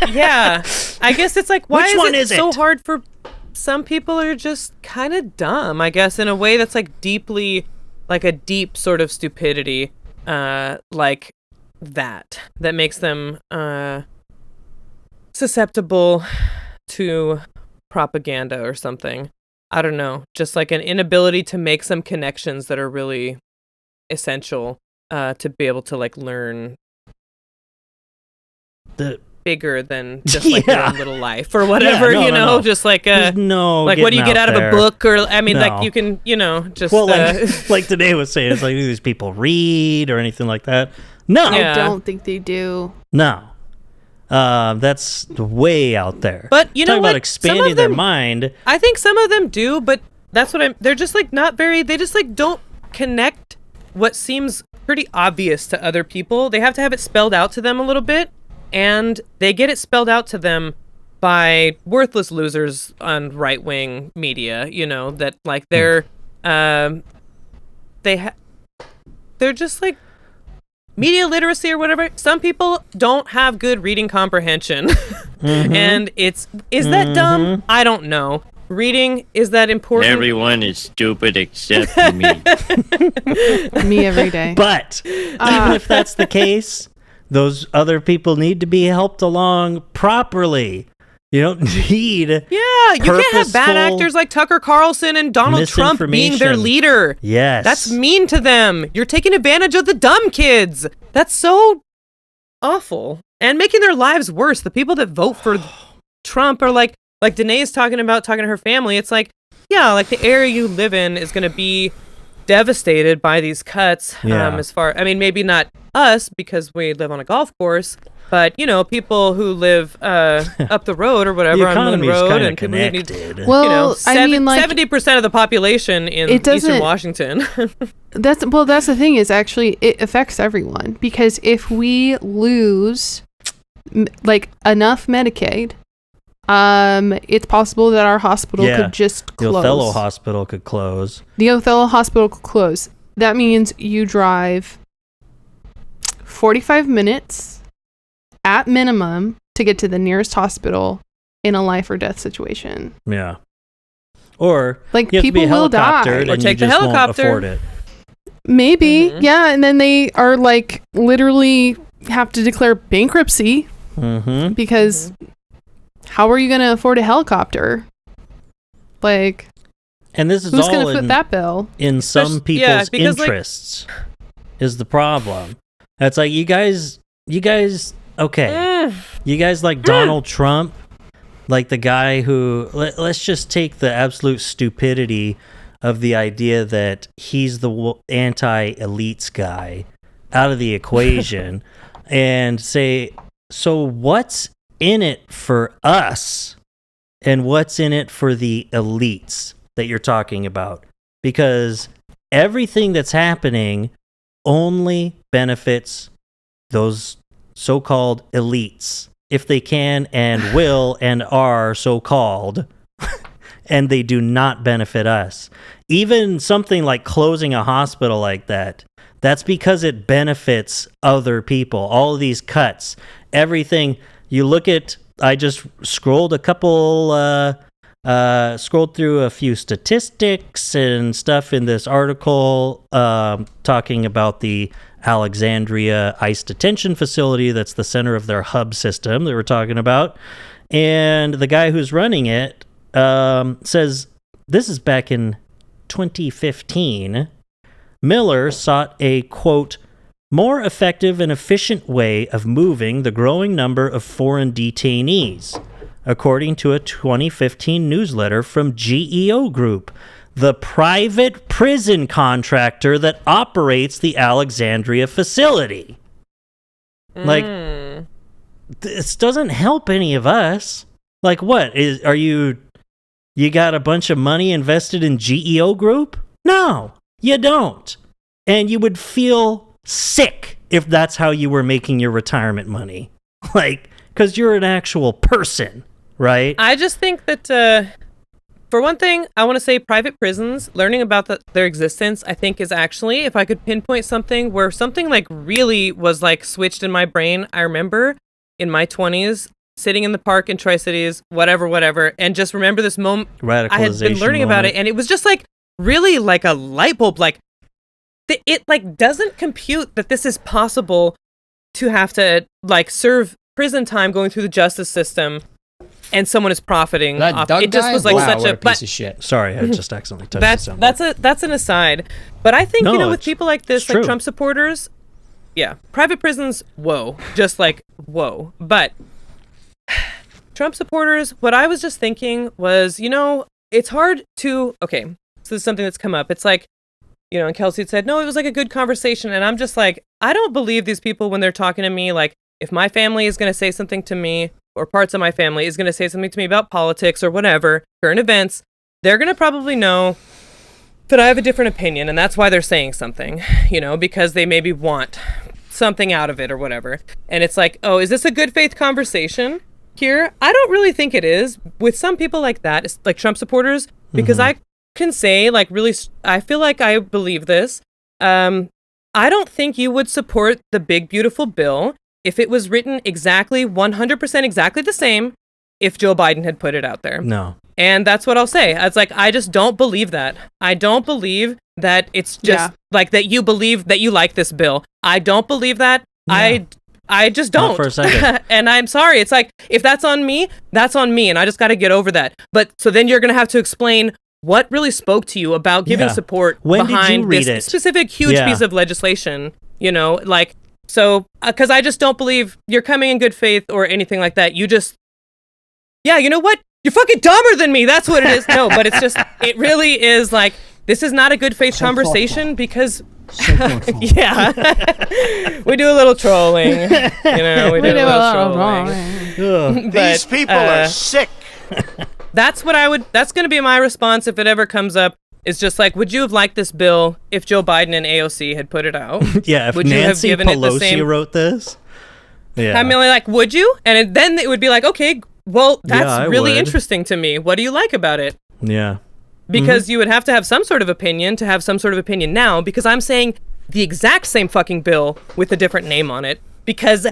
Yeah. I guess it's like, why is it so hard for some people are just kind of dumb, I guess, in a way that's like deeply, like a deep sort of stupidity, like that makes them, susceptible to propaganda or something. I don't know, just like an inability to make some connections that are really essential to be able to like learn bigger than just like your Yeah. own little life or whatever, Yeah, no. just like There's no like what do you getting get out of there. a book, or I mean, No. like you can, just Well, like today was saying, it's like, do these people read or anything like that? No, Yeah. I don't think they do. no. That's way out there. But you know Talking what? about Some expanding of their them- mind. I think some of them do, but that's what they're just like not very, they just like don't connect what seems pretty obvious to other people. They have to have it spelled out to them a little bit, and they get it spelled out to them by worthless losers on right-wing media, that like they're they're just like media literacy or whatever. Some people don't have good reading comprehension. And is that dumb? I don't know. Reading, is that important? Everyone is stupid except me. Me every day. But even if that's the case, those other people need to be helped along properly. You don't need Yeah, you can't have bad purposeful actors like Tucker Carlson and Donald Trump being their misinformation. leader. Yes. That's mean to them. You're taking advantage of the dumb kids. That's so awful. And making their lives worse. The people that vote for Trump are like Danae's talking to her family. It's like, yeah, like the area you live in is going to be devastated by these cuts. Yeah. Maybe not us because we live on a golf course, but people who live up the road or whatever The on Moon economy's Road, kinda and people who need, connected. Well, I mean, like 70% of the population in It doesn't- Eastern Washington. that's the thing is actually it affects everyone, because if we lose like enough Medicaid, it's possible that our hospital could just the close. Othello Hospital could close. The Othello Hospital could close. That means you drive 45 minutes at minimum to get to the nearest hospital in a life or death situation. Yeah. Or Like, you have to be people will die. helicoptered Or and take you the just won't helicopter. afford it. Maybe, Mhm. yeah, and then they are like literally have to declare bankruptcy Mm-hmm. because how are you going to afford a helicopter? Like, And this is who's all going to foot in, that bill? in some Especially- yeah, people's because, like- interests is the problem. It's like you guys okay. You guys like Donald Trump, like the guy who let's just take the absolute stupidity of the idea that he's the anti-elites guy out of the equation and say, so what's in it for us and what's in it for the elites that you're talking about? Because everything that's happening only benefits those so-called elites, if they can and will and are so-called, and they do not benefit us. Even something like closing a hospital like that, that's because it benefits other people. All of these cuts, everything. You look at, I just scrolled scrolled through a few statistics and stuff in this article talking about the Alexandria ICE detention facility. That's the center of their hub system that we're talking about. And the guy who's running it says, this is back in 2015. Miller sought a, quote, more effective and efficient way of moving the growing number of foreign detainees, according to a 2015 newsletter from GEO Group, the private prison contractor that operates the Alexandria facility. Like, this doesn't help any of us. Like, what? You got a bunch of money invested in GEO Group? No, you don't. And you would feel sick if that's how you were making your retirement money. Like, because you're an actual person, right? I just think that, for one thing, I want to say private prisons, learning about their existence, I think is actually, if I could pinpoint something where something like really was like switched in my brain, I remember in my 20s, sitting in the park in Tri-Cities, whatever, and just remember this moment. I had been learning about it, and it was just like really like a light bulb, like it like doesn't compute that this is possible to have to like serve prison time going through the justice system and someone is profiting That off Doug it. Just guy? was like Wow, such what a a piece of shit. Sorry, I just accidentally touched the soundboard. that's an aside. But I think, No, with people like this, it's like true. Trump supporters, yeah, private prisons, whoa, just like whoa. But Trump supporters, what I was just thinking was, it's hard to, okay, so this is something that's come up. It's like, and Kelsey had said, no, it was like a good conversation. And I'm just like, I don't believe these people when they're talking to me. Like, if my family is going to say something to me, or parts of my family is going to say something to me about politics or whatever, current events, they're going to probably know that I have a different opinion. And that's why they're saying something, because they maybe want something out of it or whatever. And it's like, oh, is this a good faith conversation here? I don't really think it is. With some people like that, it's like Trump supporters, because I can say, like, really, I feel like I believe this. I don't think you would support the big, beautiful bill if it was written exactly 100% exactly the same if Joe Biden had put it out there. No. And that's what I'll say. It's like, I just don't believe that. I don't believe that it's just like that you believe that you like this bill. I don't believe that. Yeah. I just don't. Not for a second. And I'm sorry. It's like, if that's on me, that's on me. And I just got to get over that. But so then you're going to have to explain what really spoke to you about giving support behind this specific huge piece of legislation, so, because I just don't believe you're coming in good faith or anything like that. You just, you know what? You're fucking dumber than me. That's what it is. No, but it's just, it really is like, this is not a good faith conversation because, yeah, we do a little trolling. We do a little trolling. These people are sick. That's going to be my response if it ever comes up. It's just like, would you have liked this bill if Joe Biden and AOC had put it out? Yeah, if would Nancy you have given Pelosi it the same... wrote this? Yeah. I mean, like, would you? And then it would be like, okay, well, that's really interesting to me. What do you like about it? Yeah. Because you would have to have some sort of opinion to have some sort of opinion now, because I'm saying the exact same fucking bill with a different name on it, because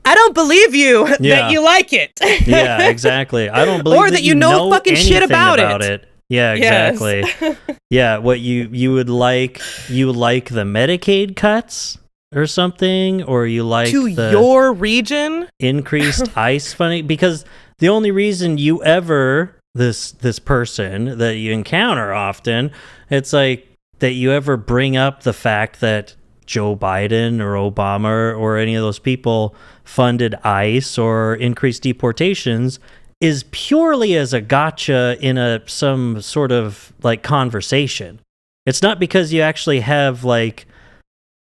I don't believe you that you like it. Yeah, exactly. I don't believe or that you know fucking shit about it. Yeah, exactly. Yes. Yeah, what you would like the Medicaid cuts or something, or you like your region increased ICE funding, because the only reason you ever this person that you encounter often, it's like that you ever bring up the fact that Joe Biden or Obama or any of those people funded ICE or increased deportations is purely as a gotcha in some sort of like conversation. It's not because you actually have like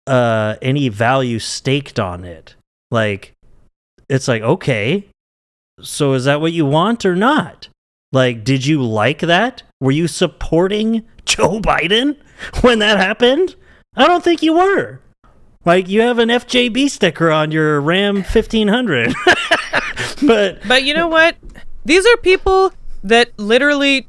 any value staked on it. Like, it's like, okay, so is that what you want or not? Like, did you like that? Were you supporting Joe Biden when that happened? I don't think you were. Like, you have an FJB sticker on your Ram 1500. But you know what? These are people that literally...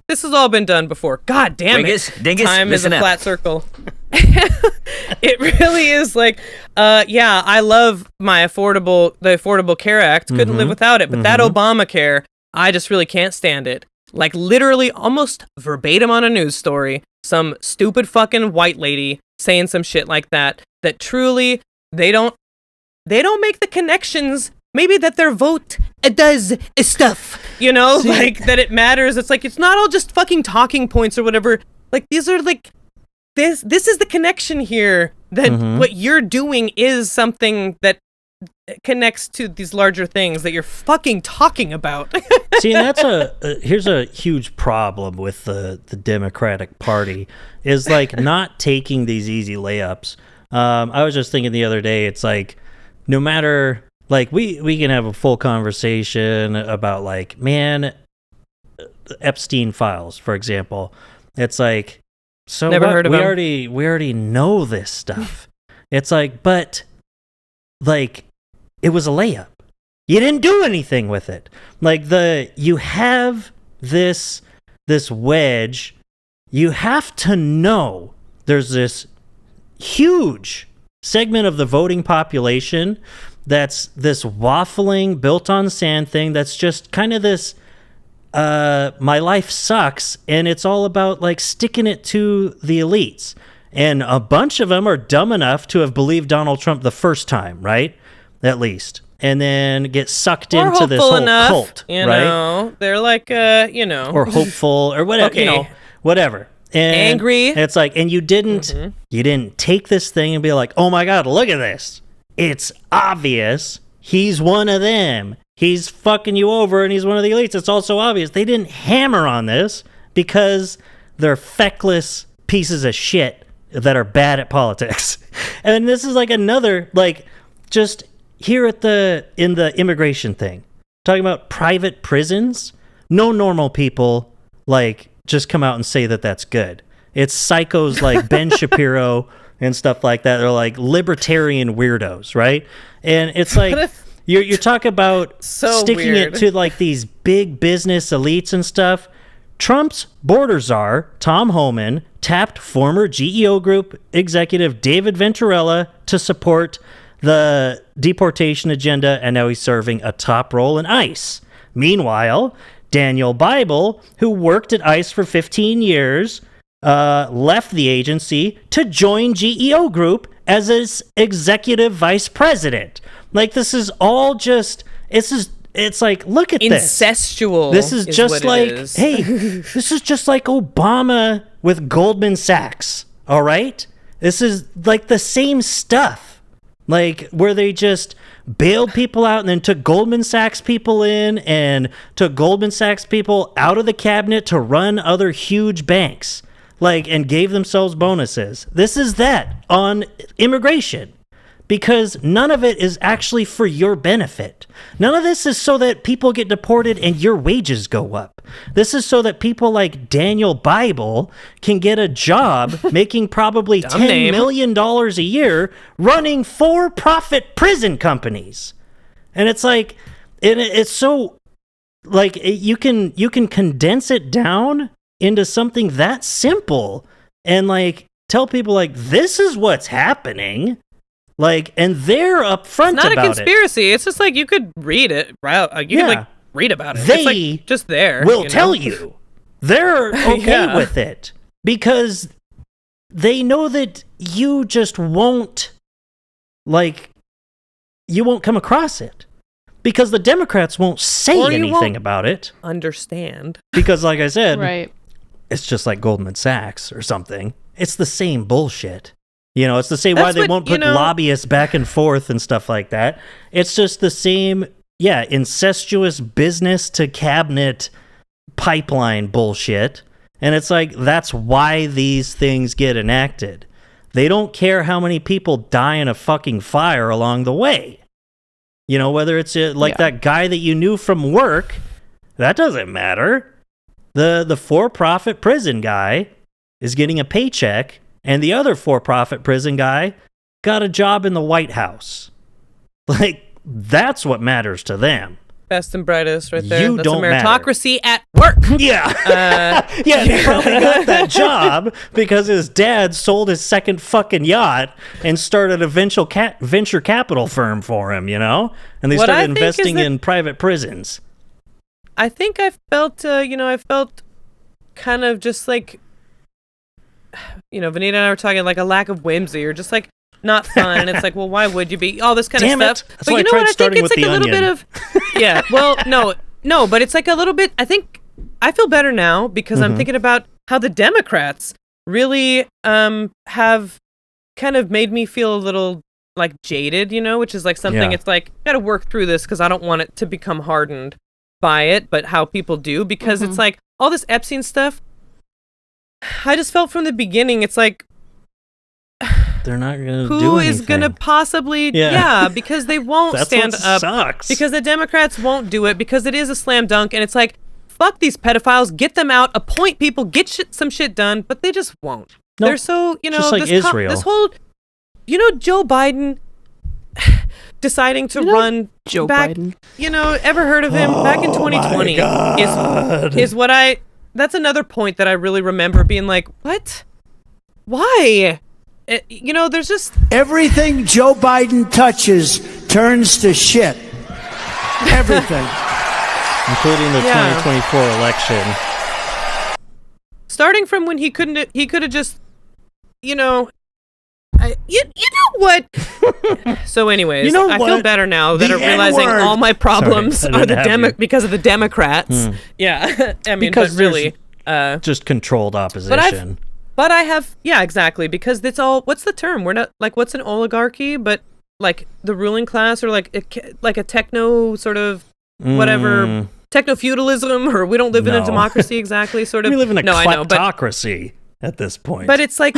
This has all been done before. God damn it. Dingus, time is a flat circle. It really is like, I love the Affordable Care Act. Couldn't live without it. But that Obamacare, I just really can't stand it. Like, literally almost verbatim on a news story, some stupid fucking white lady saying some shit like that truly they don't make the connections. Maybe that their vote does stuff, like that it matters. It's like, it's not all just fucking talking points or whatever. Like, these are like, this is the connection here, that what you're doing is something that connects to these larger things that you're fucking talking about. See, and that's here's a huge problem with the Democratic Party, is like not taking these easy layups. I was just thinking the other day, it's like, no matter... Like, we can have a full conversation about, like, man, Epstein files, for example. It's like, so never heard of we them. already know this stuff. It's like, but, like, it was a layup. You didn't do anything with it. Like, you have this wedge. You have to know there's this huge segment of the voting population that's this waffling, built on sand thing that's just kind of this, my life sucks, and it's all about, like, sticking it to the elites. And a bunch of them are dumb enough to have believed Donald Trump the first time, right? At least. And then get sucked into this whole cult, you right? Know, they're like, Or hopeful, or whatever, okay. Whatever. And angry. It's like, and you didn't take this thing and be like, oh my God, look at this. It's obvious he's one of them. he's fucking you over and he's one of the elites. It's also obvious. They didn't hammer on this because they're feckless pieces of shit that are bad at politics. And this is like another, like, just here in the immigration thing, talking about private prisons. No normal people, like, just come out and say that that's good. It's psychos like Ben Shapiro and stuff like that. They're like libertarian weirdos, right? And it's like, you're talking about sticking weird. it to like these big business elites and stuff. Trump's border czar, Tom Homan, tapped former GEO Group executive David Venturella to support the deportation agenda, and now he's serving a top role in ICE. Meanwhile, Daniel Bible, who worked at ICE for 15 years, left the agency to join GEO Group as its executive vice president. Like, this is all just, it's like, look at this. Incestual. This is just what like, it is. hey, this is just like Obama with Goldman Sachs, all right? This is like the same stuff, like where they just bailed people out and then took Goldman Sachs people in and took Goldman Sachs people out of the cabinet to run other huge banks, like, and gave themselves bonuses. This is that on immigration. Because none of it is actually for your benefit. None of this is so that people get deported and your wages go up. This is so that people like Daniel Bible can get a job making probably $10 million a year running for-profit prison companies. And it's like, it's so, like, you can condense it down into something that simple and, like, tell people, like, this is what's happening. Like, and they're upfront about it. It's not a conspiracy. It's just like you could read it. You can, like, read about it. They it's like just there. will tell you. They're okay with it because they know that you just won't, like, you won't come across it because the Democrats won't say anything about it. Understand. Because, like I said, Right. it's just like Goldman Sachs or something. It's the same bullshit. You know, it's the same why they won't put lobbyists back and forth and stuff like that. It's just the same, incestuous business to cabinet pipeline bullshit. And it's like, that's why these things get enacted. They don't care how many people die in a fucking fire along the way. You know, whether it's that guy that you knew from work, that doesn't matter. The for-profit prison guy is getting a paycheck, and the other for-profit prison guy got a job in the White House. Like, that's what matters to them. Best and brightest right there. You That's don't meritocracy at work. Yeah. He probably got that job because his dad sold his second fucking yacht and started a venture capital firm for him, you know? And they started investing in private prisons. I think I felt, I felt kind of just like, Vanita and I were talking like a lack of whimsy or just like not fun. And it's like, well, why would you be all this kind of stuff? That's why I tried starting with the onion. Little bit of, well, no, but it's like a little bit, I think I feel better now because I'm thinking about how the Democrats really have kind of made me feel a little like jaded, which is like something it's like, got to work through this because I don't want it to become hardened by it, but how people do, because it's like all this Epstein stuff. I just felt from the beginning, it's like, they're not going to do anything. Who is going to possibly, because they won't stand up. Sucks. Because the Democrats won't do it, because it is a slam dunk, and it's like, fuck these pedophiles, get them out, appoint people, get some shit done, but they just won't. Nope. They're so, just like Israel. This whole, Joe Biden deciding to run Joe back, Biden. Ever heard of him? Back in 2020 is what that's another point that I really remember being like, what? Why? There's just... Everything Joe Biden touches turns to shit. Everything. Including the 2024 election. Starting from when he could have just, you know what? So anyways, I feel better now that I'm realizing all my problems are because of the Democrats. Yeah. I mean, because but really just controlled opposition. But I have, exactly, because it's all, what's the term? We're not, like, what's an oligarchy? But, like, the ruling class or, like a techno sort of whatever techno-feudalism, or we don't live in a No. democracy exactly, sort of. We live in a no, I know, but kleptocracy at this point. But it's like,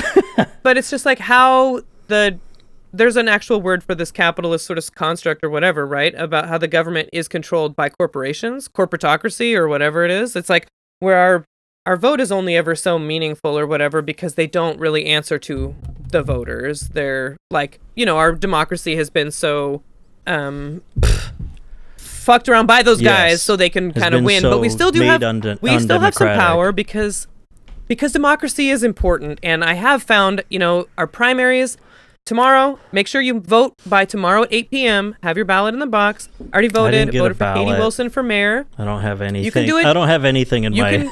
but it's just like how there's an actual word for this capitalist sort of construct or whatever, right? About how the government is controlled by corporations, corporatocracy or whatever it is. It's like where our vote is only ever so meaningful or whatever because they don't really answer to the voters. They're like, our democracy has been so fucked around by those guys so they can kind of win. But we still do have still have some power because democracy is important. And I have found, our primaries tomorrow, make sure you vote by tomorrow at 8 p.m. Have your ballot in the box. Already voted for Katie Wilson for mayor. I don't have anything. You can do it. I don't have anything in my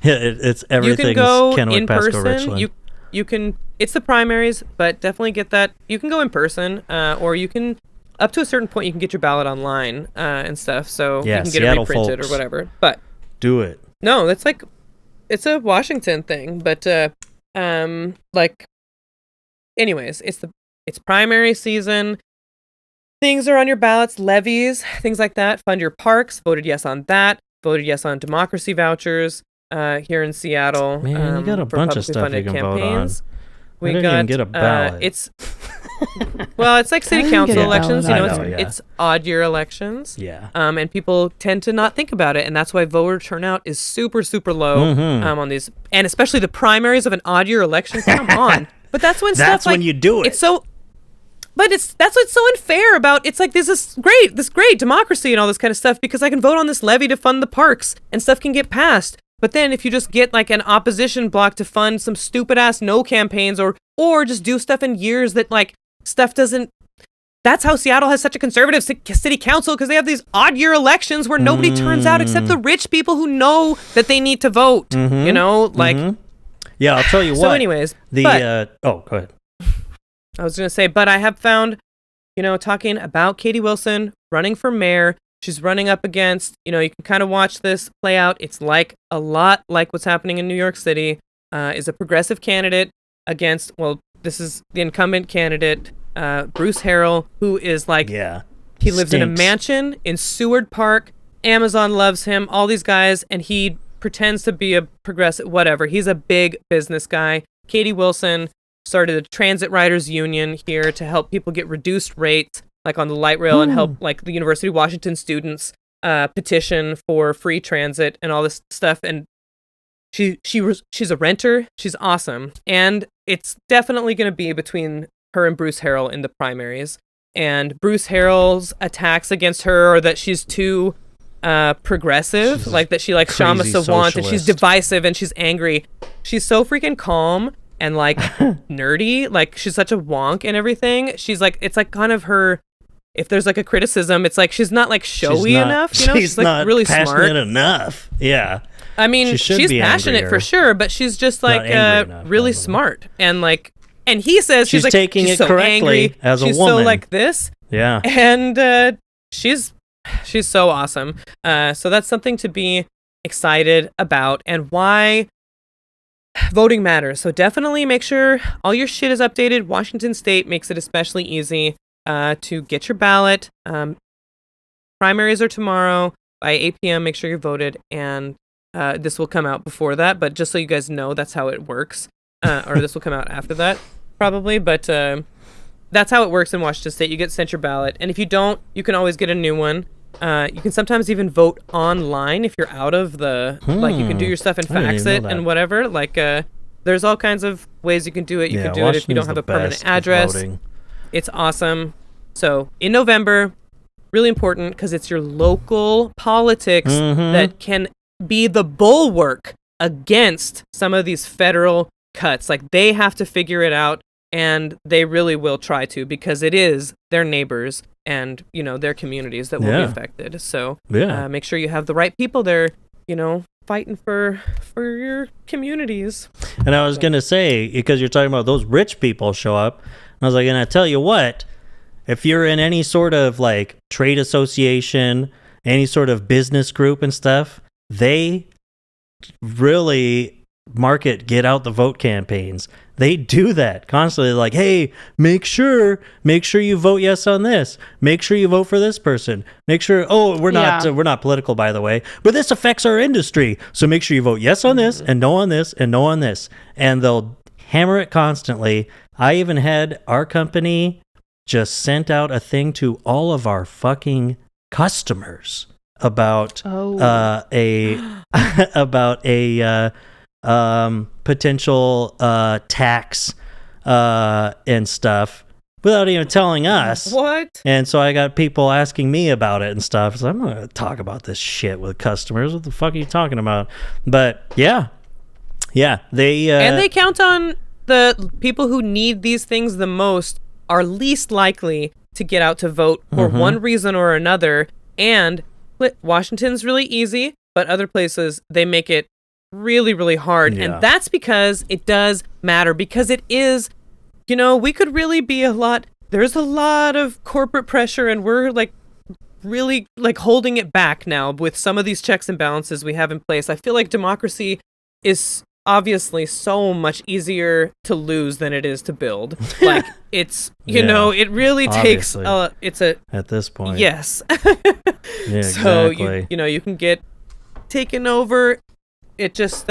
it's everything's you can go Kennewick, in Pasco, person. Richland. You can, it's the primaries, but definitely get that. You can go in person, or you can, up to a certain point, you can get your ballot online and stuff. So you can get Seattle it reprinted folks, or whatever. But do it. no, that's like, it's a Washington thing. But anyways, it's primary season. Things are on your ballots, levies, things like that. Fund your parks. Voted yes on that. Voted yes on democracy vouchers here in Seattle. Man, you got a for bunch of publicly stuff funded you can campaigns. vote on. I didn't even get a ballot. It's like city didn't council get a elections. ballot. I know, It's odd year elections. Yeah. And people tend to not think about it, and that's why voter turnout is super, super low Mm-hmm. on these, and especially the primaries of an odd year election. Come on, but that's when That's stuff when like, you do it. It's so. But that's what's so unfair about it's like this great democracy and all this kind of stuff because I can vote on this levy to fund the parks and stuff can get passed. But then if you just get like an opposition bloc to fund some stupid ass no campaigns or just do stuff in years that like stuff doesn't. That's how Seattle has such a conservative city council because they have these odd year elections where nobody turns out except the rich people who know that they need to vote. Yeah, I'll tell you what. So anyways, go ahead. I was going to say, but I have found, talking about Katie Wilson running for mayor, she's running up against, you can kind of watch this play out. It's like a lot like what's happening in New York City, is a progressive candidate against, this is the incumbent candidate, Bruce Harrell, who is like, he lives in a mansion in Seward Park. Amazon loves him, all these guys, and he pretends to be a progressive, whatever. He's a big business guy. Katie Wilson started a transit riders union here to help people get reduced rates, like on the light rail, and help like the University of Washington students petition for free transit and all this stuff. And she's a renter. She's awesome, and it's definitely going to be between her and Bruce Harrell in the primaries. And Bruce Harrell's attacks against her are that she's too progressive, like that she likes Shama Sawant and she's divisive and she's angry. She's so freaking calm and like nerdy, like she's such a wonk and everything. She's like, it's like kind of her, if there's like a criticism, it's like she's not like showy enough, she's like not really passionate smart enough. Yeah, I mean she's passionate angrier. for sure, but she's just like enough, really smart and like, and he says she's like, taking she's it so correctly angry, as a she's woman. so like this, yeah, and she's so awesome. So that's something to be excited about and why voting matters. So definitely make sure all your shit is updated. Washington State makes it especially easy to get your ballot. Primaries are tomorrow by 8 p.m. Make sure you're voted, and this will come out before that, but just so you guys know, that's how it works. Or this will come out after that, probably, but that's how it works in Washington State. You get sent your ballot, and if you don't, you can always get a new one. You can sometimes even vote online if you're out of the, like you can do your stuff and fax it and whatever. Like there's all kinds of ways you can do it. You can do it if you don't have a permanent address. It's awesome. So in November, really important because it's your local politics that can be the bulwark against some of these federal cuts. Like they have to figure it out, and they really will try to because it is their neighbors and their communities that will be affected. So make sure you have the right people there, fighting for your communities. And I was gonna say, because you're talking about those rich people show up, and I was like, and I tell you what, if you're in any sort of like trade association, any sort of business group and stuff, they really market get out the vote campaigns. They do that constantly, like, hey, make sure you vote yes on this, make sure you vote for this person, make sure, we're not political, by the way, but this affects our industry, so make sure you vote yes on this and no on this and no on this, and they'll hammer it constantly. I even had our company just sent out a thing to all of our fucking customers about a potential tax and stuff without even telling us. What? And so I got people asking me about it and stuff. So I'm not going to talk about this shit with customers. What the fuck are you talking about? But yeah, they and they count on the people who need these things the most are least likely to get out to vote for one reason or another. And Washington's really easy, but other places they make it really, really hard. Yeah. And that's because it does matter, because it is, we could really be there's a lot of corporate pressure, and we're like really like holding it back now with some of these checks and balances we have in place. I feel like democracy is obviously so much easier to lose than it is to build. Like it's it really takes it's a at this point. Yes. Yeah, so exactly. you can get taken over. It just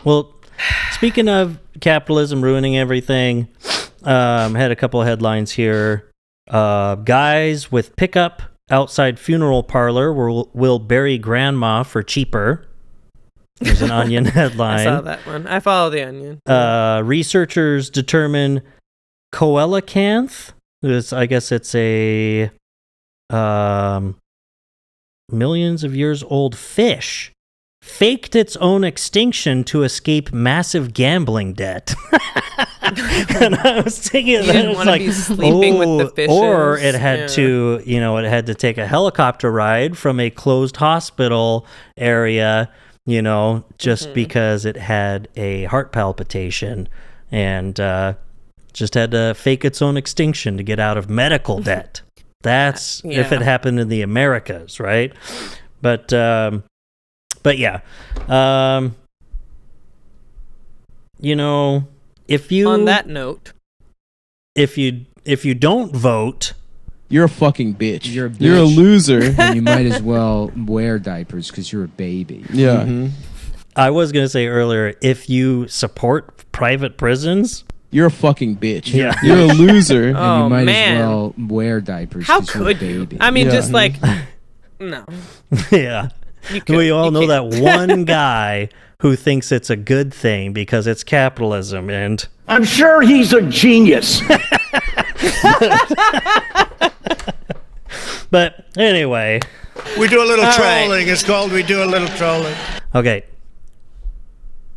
Well, speaking of capitalism ruining everything, had a couple of headlines here. Guys with pickup outside funeral parlor will bury grandma for cheaper. There's an Onion headline. I saw that one. I follow the Onion. Researchers determine coelacanth. I guess it's a millions of years old fish faked its own extinction to escape massive gambling debt. And I was thinking You didn't want to be sleeping with the fishes. or it had to, it had to take a helicopter ride from a closed hospital area, just because it had a heart palpitation, and just had to fake its own extinction to get out of medical debt. That's if it happened in the Americas, right? But yeah, if you on that note, if you don't vote, You're a fucking bitch. You're a bitch. You're a loser. And you might as well wear diapers because you're a baby. Yeah. I was gonna say earlier, if you support private prisons, You're a fucking bitch. Yeah. You're a loser. And Oh, you might man. as well wear diapers how because you're a could you? baby. I mean, Yeah. just like no. yeah. You could, We all you know can't. that one guy who thinks it's a good thing because it's capitalism, and I'm sure he's a genius. but anyway, We do a little All trolling. right. It's called We Do a Little Trolling. okay.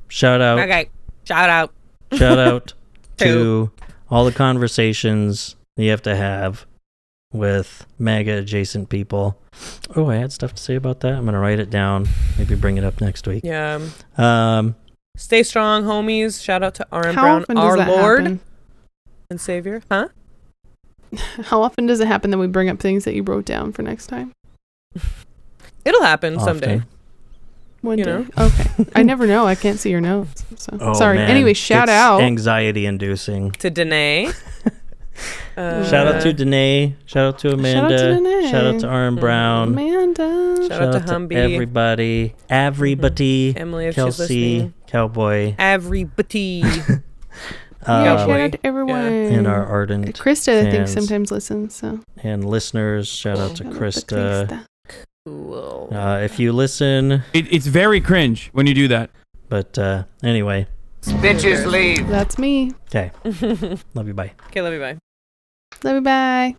Shout out Okay, shout out. to all the conversations you have to have with MAGA adjacent people. Oh, I had stuff to say about that. I'm gonna write it down. Maybe bring it up next week. Yeah. Um, Stay strong, homies. Shout out to R.M. How Brown, often does our that Lord happen? and Savior. Huh? How often does it happen that we bring up things that you wrote down for next time? It'll happen someday. often. One You day. know? Okay. I never know. I can't see your notes. So Oh, sorry. man. Anyway, shout It's out. Anxiety inducing. To Danae. Shout out to Danae. Shout out to Amanda. Danae. Shout out to R.M. Brown. Amanda. Shout out to Humby. everybody. Everybody. Emily, if she's Kelsey. listening. Cowboy. Everybody. Yeah, shout out to everyone. and our ardent Krista, I think, fans sometimes listens. So and listeners. Shout out to shout out to Krista. Krista. Cool. If you listen, It's very cringe when you do that. but anyway, Bitches leave. That's me. okay. Love you. Bye. Okay, love you. Bye. Love you. Bye.